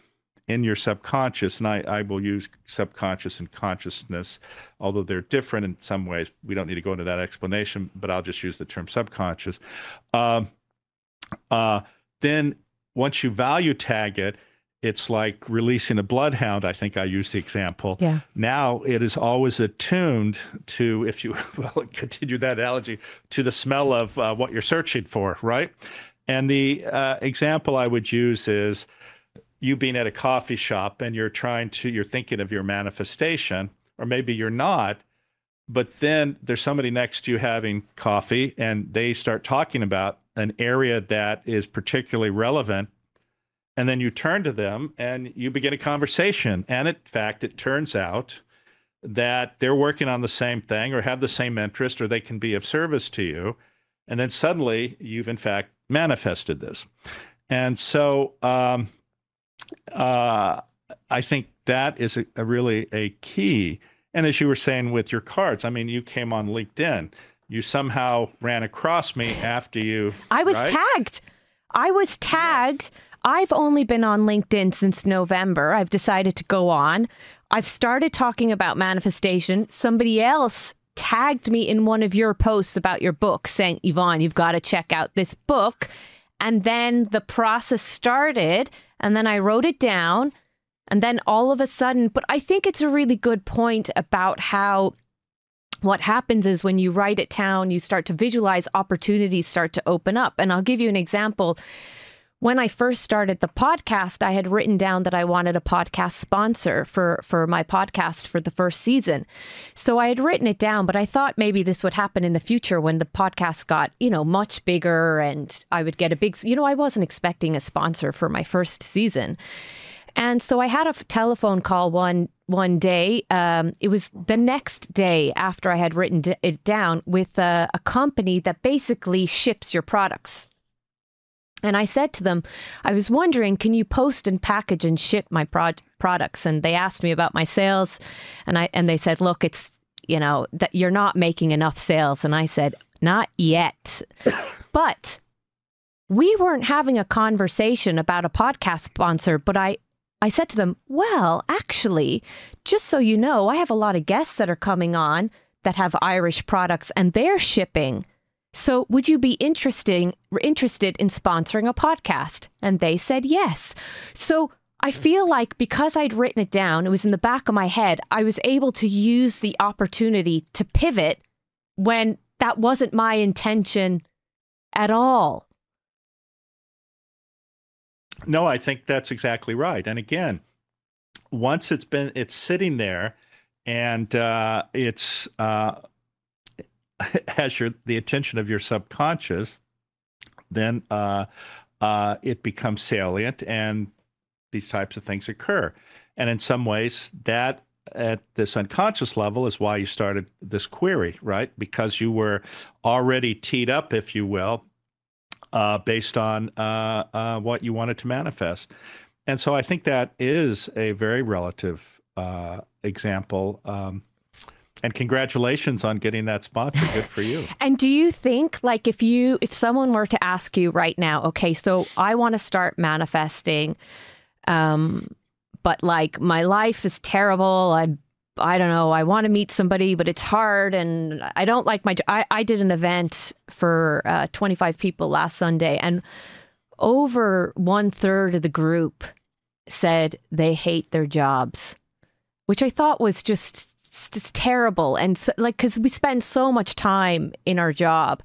in your subconscious, and I will use subconscious and consciousness, although they're different in some ways. We don't need to go into that explanation, but I'll just use the term subconscious. Then once you value tag it, it's like releasing a bloodhound. I think I used the example. Yeah. Now it is always attuned to, if you continue that analogy, to the smell of what you're searching for, right? And the example I would use is you being at a coffee shop and you're thinking of your manifestation, or maybe you're not, but then there's somebody next to you having coffee and they start talking about an area that is particularly relevant. And then you turn to them and you begin a conversation. And in fact, it turns out that they're working on the same thing or have the same interest, or they can be of service to you. And then suddenly you've in fact manifested this. And so I think that is a really a key. And as you were saying with your cards, I mean, you came on LinkedIn. You somehow ran across me after you. I was right? tagged. I was tagged. Yeah. I've only been on LinkedIn since November. I've decided to go on. I've started talking about manifestation. Somebody else tagged me in one of your posts about your book saying, Yvonne, you've got to check out this book. And then the process started, and then I wrote it down, and then all of a sudden, but I think it's a really good point about how what happens is when you write it down, you start to visualize, opportunities start to open up. And I'll give you an example. When I first started the podcast, I had written down that I wanted a podcast sponsor for my podcast for the first season. So I had written it down, but I thought maybe this would happen in the future when the podcast got, much bigger and I would get a big, I wasn't expecting a sponsor for my first season. And so I had a telephone call one day. It was the next day after I had written it down with a company that basically ships your products. And I said to them, I was wondering, can you post and package and ship my products? And they asked me about my sales. And they said, look, it's, that you're not making enough sales. And I said, not yet. But we weren't having a conversation about a podcast sponsor, but I said to them, well, actually, just so you know, I have a lot of guests that are coming on that have Irish products and they're shipping. So would you be interested in sponsoring a podcast? And they said yes. So I feel like because I'd written it down, it was in the back of my head, I was able to use the opportunity to pivot when that wasn't my intention at all. No, I think that's exactly right. And again, once it's sitting there and it's has the attention of your subconscious, then it becomes salient and these types of things occur. And in some ways, that at this unconscious level is why you started this query, right? Because you were already teed up, if you will, based on what you wanted to manifest. And so I think that is a very relative example. And congratulations on getting that sponsor. Good for you. And do you think, like, if someone were to ask you right now, okay, so I want to start manifesting, but like my life is terrible. I don't know. I want to meet somebody, but it's hard, and I don't like my job. I did an event for 25 people last Sunday, and over 1/3 of the group said they hate their jobs, which I thought was just it's terrible. And so, like, because we spend so much time in our job.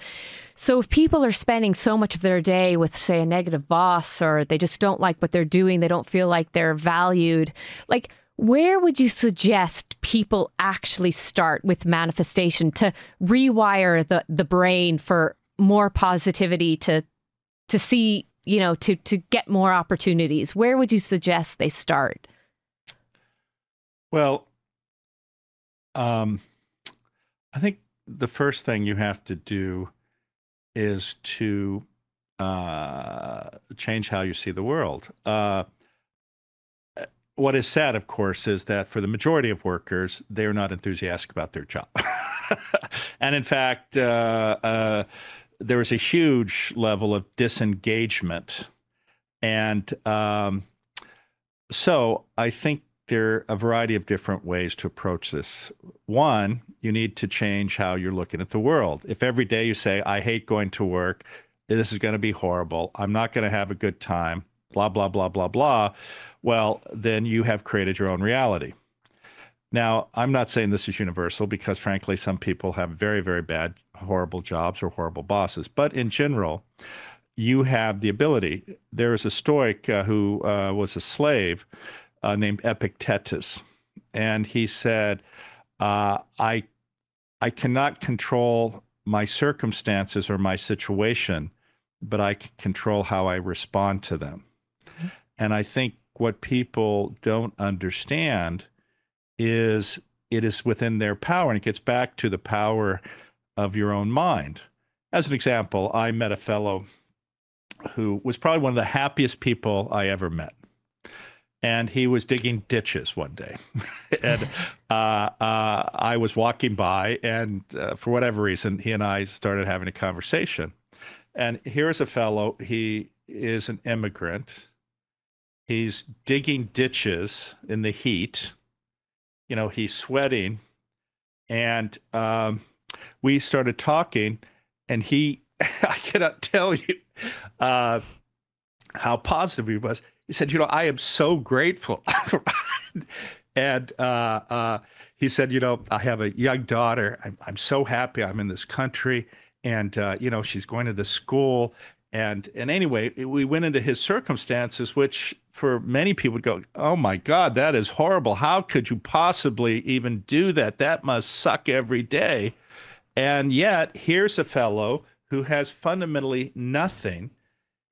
So if people are spending so much of their day with, say, a negative boss, or they just don't like what they're doing, they don't feel like they're valued, like, where would you suggest people actually start with manifestation to rewire the brain for more positivity, to see, you know, to get more opportunities? Where would you suggest they start? Well, I think the first thing you have to do is to change how you see the world. What is sad, of course, is that for the majority of workers, they're not enthusiastic about their job. And in fact, there is a huge level of disengagement. And so I think there are a variety of different ways to approach this. One, you need to change how you're looking at the world. If every day you say, I hate going to work, this is going to be horrible, I'm not going to have a good time, blah, blah, blah, blah, blah, well, then you have created your own reality. Now, I'm not saying this is universal because, frankly, some people have very, very bad, horrible jobs or horrible bosses. But in general, you have the ability. There is a Stoic who was a slave named Epictetus. And he said, I cannot control my circumstances or my situation, but I can control how I respond to them. Mm-hmm. And I think what people don't understand is it is within their power, and it gets back to the power of your own mind. As an example, I met a fellow who was probably one of the happiest people I ever met. And he was digging ditches one day. And I was walking by, and for whatever reason, he and I started having a conversation. And here's a fellow, he is an immigrant. He's digging ditches in the heat. You know, he's sweating. And we started talking, and I cannot tell you how positive he was. He said, you know, I am so grateful. And he said, you know, I have a young daughter. I'm so happy I'm in this country. And, you know, she's going to this school. And anyway, we went into his circumstances, which for many people would go, oh, my God, that is horrible. How could you possibly even do that? That must suck every day. And yet here's a fellow who has fundamentally nothing,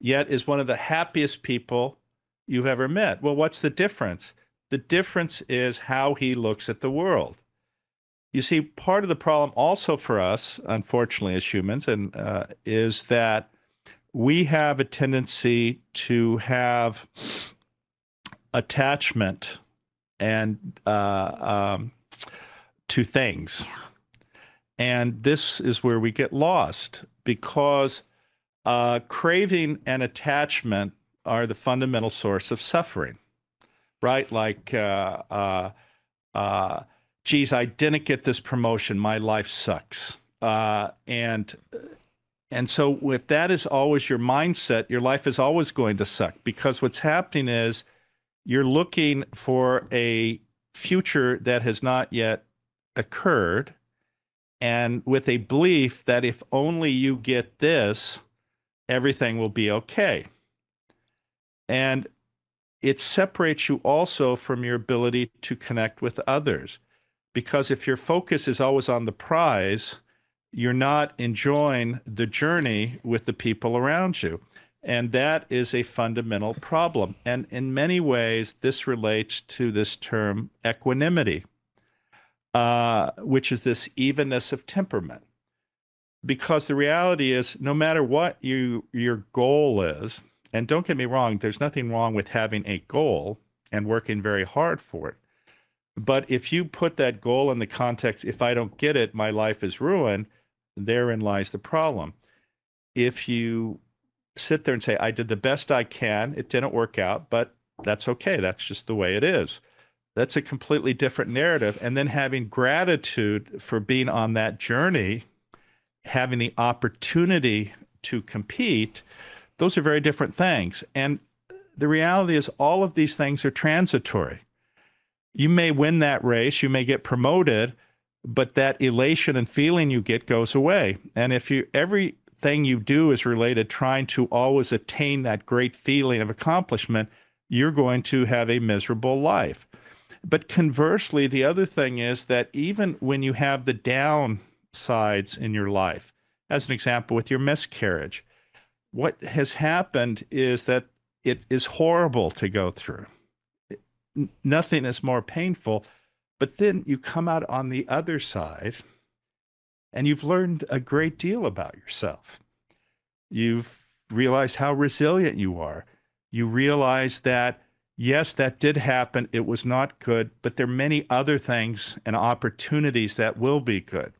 yet is one of the happiest people you've ever met. Well, what's the difference? The difference is how he looks at the world. You see, part of the problem also for us, unfortunately, as humans, and is that we have a tendency to have attachment and to things. And this is where we get lost because craving and attachment are the fundamental source of suffering, right? Like, geez, I didn't get this promotion. My life sucks. And so if that is always your mindset, your life is always going to suck because what's happening is you're looking for a future that has not yet occurred, and with a belief that if only you get this, everything will be okay. And it separates you also from your ability to connect with others. Because if your focus is always on the prize, you're not enjoying the journey with the people around you. And that is a fundamental problem. And in many ways, this relates to this term equanimity, which is this evenness of temperament. Because the reality is, no matter what your goal is, and don't get me wrong, there's nothing wrong with having a goal and working very hard for it. But if you put that goal in the context, if I don't get it, my life is ruined, therein lies the problem. If you sit there and say, I did the best I can, it didn't work out, but that's okay. That's just the way it is. That's a completely different narrative. And then having gratitude for being on that journey, having the opportunity to compete, those are very different things. And the reality is all of these things are transitory. You may win that race, you may get promoted, but that elation and feeling you get goes away. And if everything you do is related trying to always attain that great feeling of accomplishment, you're going to have a miserable life. But conversely, the other thing is that even when you have the downsides in your life, as an example with your miscarriage, what has happened is that it is horrible to go through. Nothing is more painful, but then you come out on the other side and you've learned a great deal about yourself. You've realized how resilient you are. You realize that, yes, that did happen. It was not good, but there are many other things and opportunities that will be good.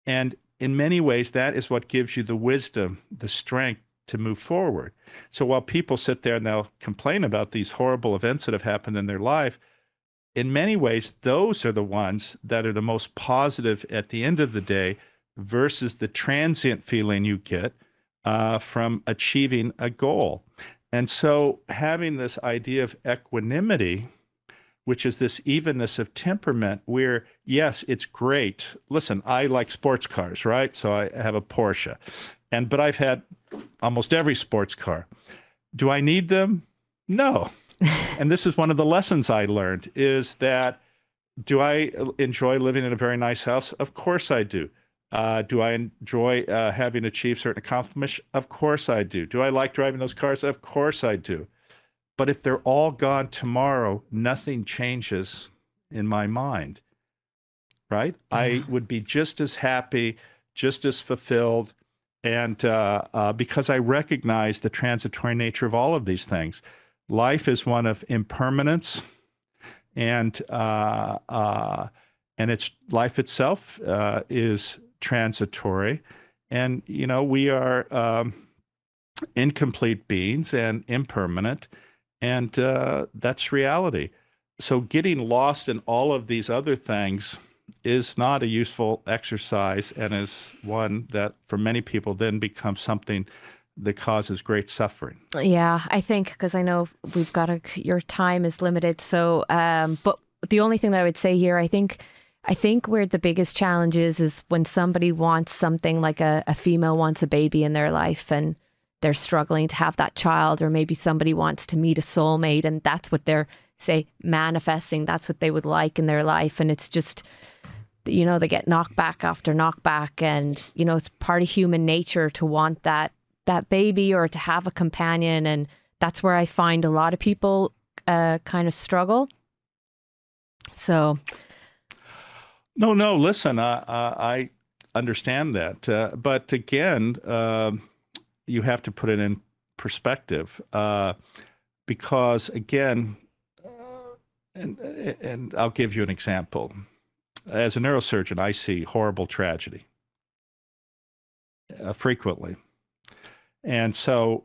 And in many ways, that is what gives you the wisdom, the strength to move forward. So while people sit there and they'll complain about these horrible events that have happened in their life, in many ways, those are the ones that are the most positive at the end of the day versus the transient feeling you get from achieving a goal. And so having this idea of equanimity, which is this evenness of temperament where, yes, it's great. Listen, I like sports cars, right? So I have a Porsche. But I've had almost every sports car. Do I need them? No. And this is one of the lessons I learned is that, do I enjoy living in a very nice house? Of course I do. Do I enjoy having achieved certain accomplishments? Of course I do. Do I like driving those cars? Of course I do. But if they're all gone tomorrow, nothing changes in my mind, right? Yeah. I would be just as happy, just as fulfilled, and because I recognize the transitory nature of all of these things. Life is one of impermanence, and its life itself is transitory. And, you know, we are incomplete beings and impermanent, and that's reality. So getting lost in all of these other things is not a useful exercise, and is one that for many people then becomes something that causes great suffering. Yeah, I think, because I know your time is limited. So, but the only thing that I would say here, I think where the biggest challenge is when somebody wants something, like a female wants a baby in their life and they're struggling to have that child, or maybe somebody wants to meet a soulmate and that's what they're, say, manifesting. That's what they would like in their life. And it's just, you know, they get knockback after knockback, and, you know, it's part of human nature to want that baby or to have a companion. And that's where I find a lot of people kind of struggle. So. No, listen, I understand that. But again, you have to put it in perspective because, again, and I'll give you an example. As a neurosurgeon, I see horrible tragedy. frequently. And so,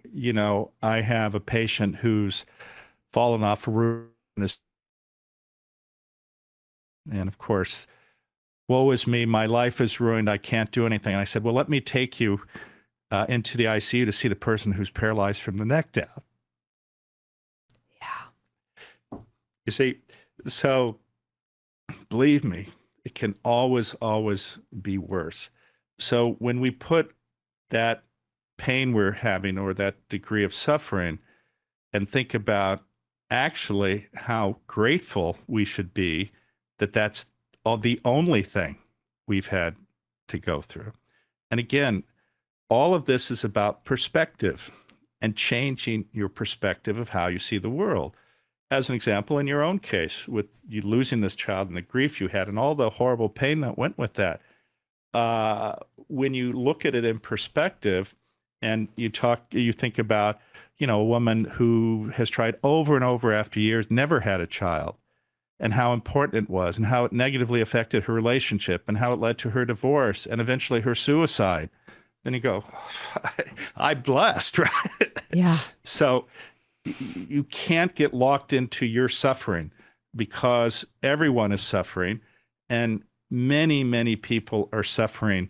I have a patient who's fallen off a roof, and of course, woe is me, my life is ruined, I can't do anything. And I said, well, let me take you into the ICU to see the person who's paralyzed from the neck down. Yeah. You see, so believe me, it can always, always be worse. So when we put that pain we're having or that degree of suffering and think about actually how grateful we should be that that's the only thing we've had to go through. And again, all of this is about perspective and changing your perspective of how you see the world. As an example, in your own case, with you losing this child and the grief you had and all the horrible pain that went with that, when you look at it in perspective and you think about, a woman who has tried over and over after years, never had a child, and how important it was and how it negatively affected her relationship and how it led to her divorce and eventually her suicide. Then you go, I'm blessed, right? Yeah. So you can't get locked into your suffering because everyone is suffering, and many, many people are suffering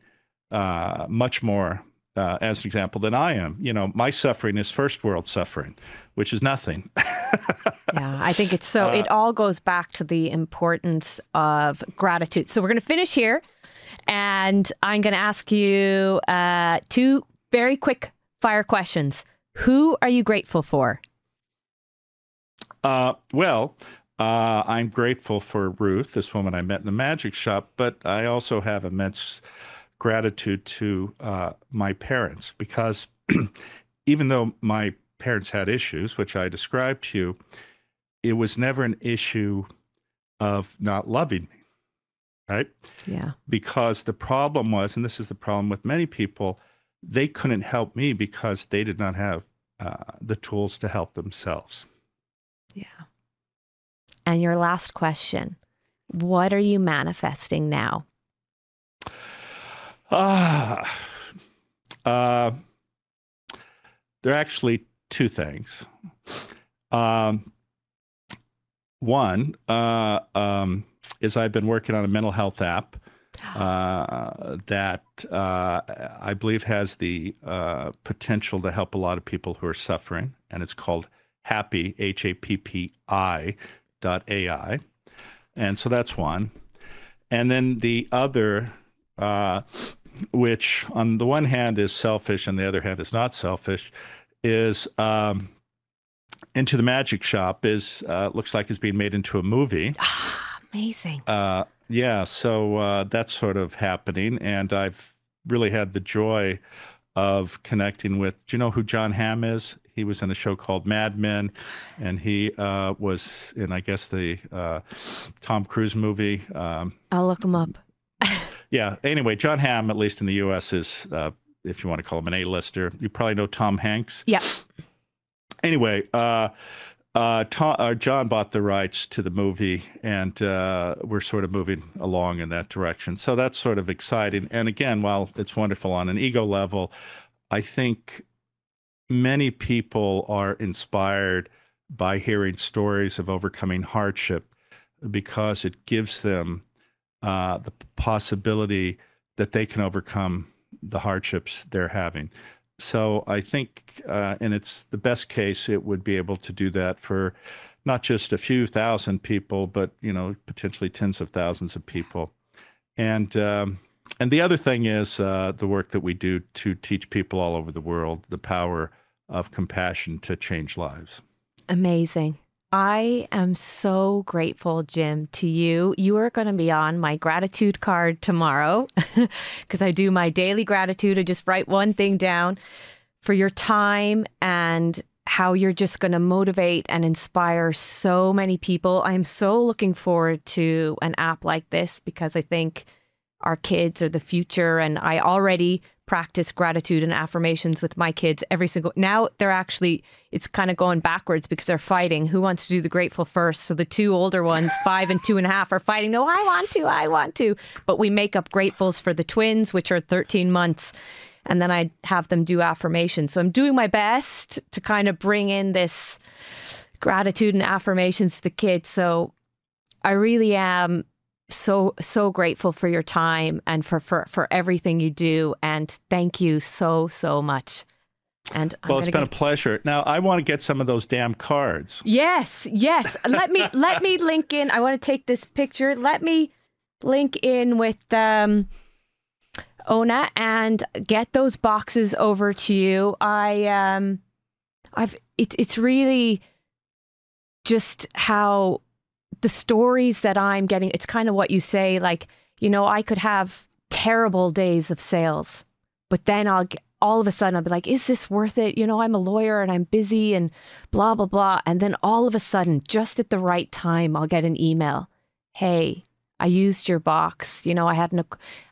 much more, as an example, than I am. My suffering is first world suffering, which is nothing. Yeah, I think it's so, it all goes back to the importance of gratitude. So we're going to finish here, and I'm going to ask you 2 very quick fire questions. Who are you grateful for? I'm grateful for Ruth, this woman I met in the magic shop, but I also have immense gratitude to my parents, because even though my parents had issues, which I described to you, it was never an issue of not loving me, right? Yeah. Because the problem was, and this is the problem with many people, they couldn't help me because they did not have the tools to help themselves. Yeah. And your last question, what are you manifesting now? There are actually 2 things. One is I've been working on a mental health app that I believe has the potential to help a lot of people who are suffering, and it's called Happy, HAPPI.ai. And so that's one. And then the other, which on the one hand is selfish and the other hand is not selfish, is Into the Magic Shop is looks like it's being made into a movie. Amazing. Yeah, so that's sort of happening, and I've really had the joy of connecting with, do you know who John Hamm is? He was in a show called Mad Men, and he was in, I guess, the Tom Cruise movie. I'll look him up. Yeah, anyway, John Hamm, at least in the U.S., is, if you want to call him an A-lister. You probably know Tom Hanks. Yeah. Anyway, John bought the rights to the movie, and we're sort of moving along in that direction. So that's sort of exciting. And again, while it's wonderful on an ego level, I think many people are inspired by hearing stories of overcoming hardship, because it gives them the possibility that they can overcome the hardships they're having. So I think, and it's the best case, it would be able to do that for not just a few thousand people, but, potentially tens of thousands of people. And the other thing is the work that we do to teach people all over the world the power of compassion to change lives. Amazing. I am so grateful, Jim, to you. You are going to be on my gratitude card tomorrow because I do my daily gratitude. I just write one thing down for your time and how you're just going to motivate and inspire so many people. I'm so looking forward to an app like this because I think our kids are the future, and I already practice gratitude and affirmations with my kids every single. Now they're actually, it's kind of going backwards because they're fighting. Who wants to do the grateful first? So the 2 older ones, 5 and 2.5, are fighting. No, I want to. But we make up gratefuls for the twins, which are 13 months. and then I'd have them do affirmations. So I'm doing my best to kind of bring in this gratitude and affirmations to the kids. So I really am so grateful for your time and for everything you do. And thank you so much. And well, it's been a pleasure. Now I want to get some of those damn cards. Yes. Let me link in. I want to take this picture. Let me link in with Ona and get those boxes over to you. It's really just how the stories that I'm getting, it's kind of what you say, like, you know, I could have terrible days of sales, but then all of a sudden I'll be like, is this worth it? You know, I'm a lawyer and I'm busy and blah, blah, blah. And then all of a sudden, just at the right time, I'll get an email. Hey, I used your box. You know, I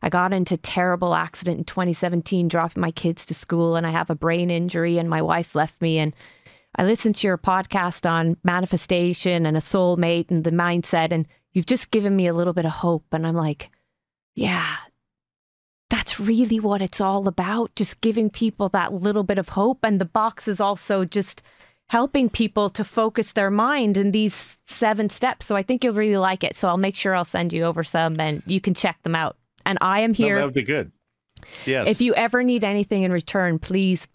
got into a terrible accident in 2017, dropping my kids to school, and I have a brain injury and my wife left me. And I listened to your podcast on manifestation and a soulmate and the mindset, and you've just given me a little bit of hope. And I'm like, yeah, that's really what it's all about. Just giving people that little bit of hope. And the box is also just helping people to focus their mind in these 7 steps. So I think you'll really like it. So I'll make sure I'll send you over some and you can check them out. And I am here. No, that would be good. Yes. If you ever need anything in return, please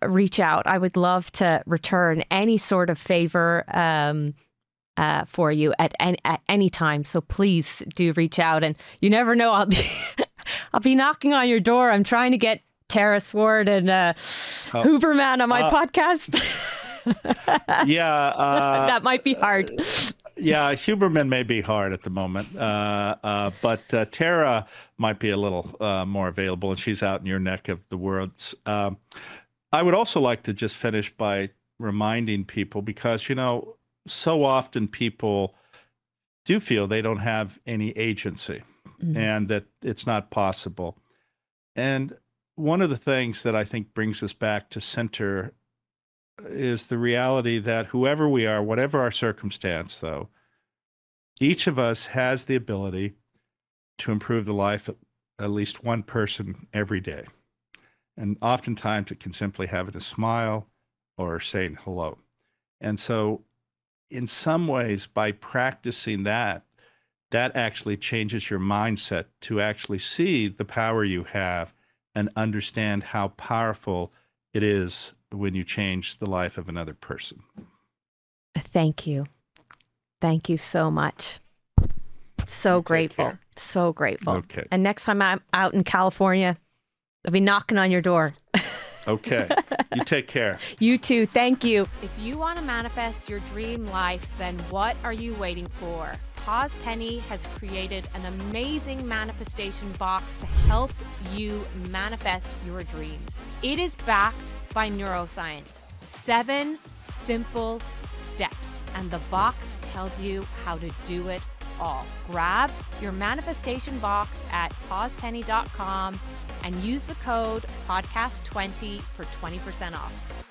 reach out. I would love to return any sort of favor for you at any time. So please do reach out. And you never know, I'll be knocking on your door. I'm trying to get Tara Swart and Huberman on my podcast. Yeah. That might be hard. Yeah, Huberman may be hard at the moment, but Tara might be a little more available, and she's out in your neck of the woods. I would also like to just finish by reminding people, because, you know, so often people do feel they don't have any agency and that it's not possible. And one of the things that I think brings us back to center is the reality that whoever we are, whatever our circumstance, though, each of us has the ability to improve the life of at least one person every day. And oftentimes it can simply having a smile or saying hello. And so in some ways, by practicing that actually changes your mindset to actually see the power you have and understand how powerful it is when you change the life of another person. Thank you. Thank you so much. So grateful. So grateful. Okay. And next time I'm out in California, I'll be knocking on your door. Okay. You take care. You too. Thank you. If you want to manifest your dream life, then what are you waiting for? Pause Penny has created an amazing manifestation box to help you manifest your dreams. It is backed by neuroscience. 7 simple steps, and the box tells you how to do it all. Grab your manifestation box at pausepenny.com and use the code podcast20 for 20% off.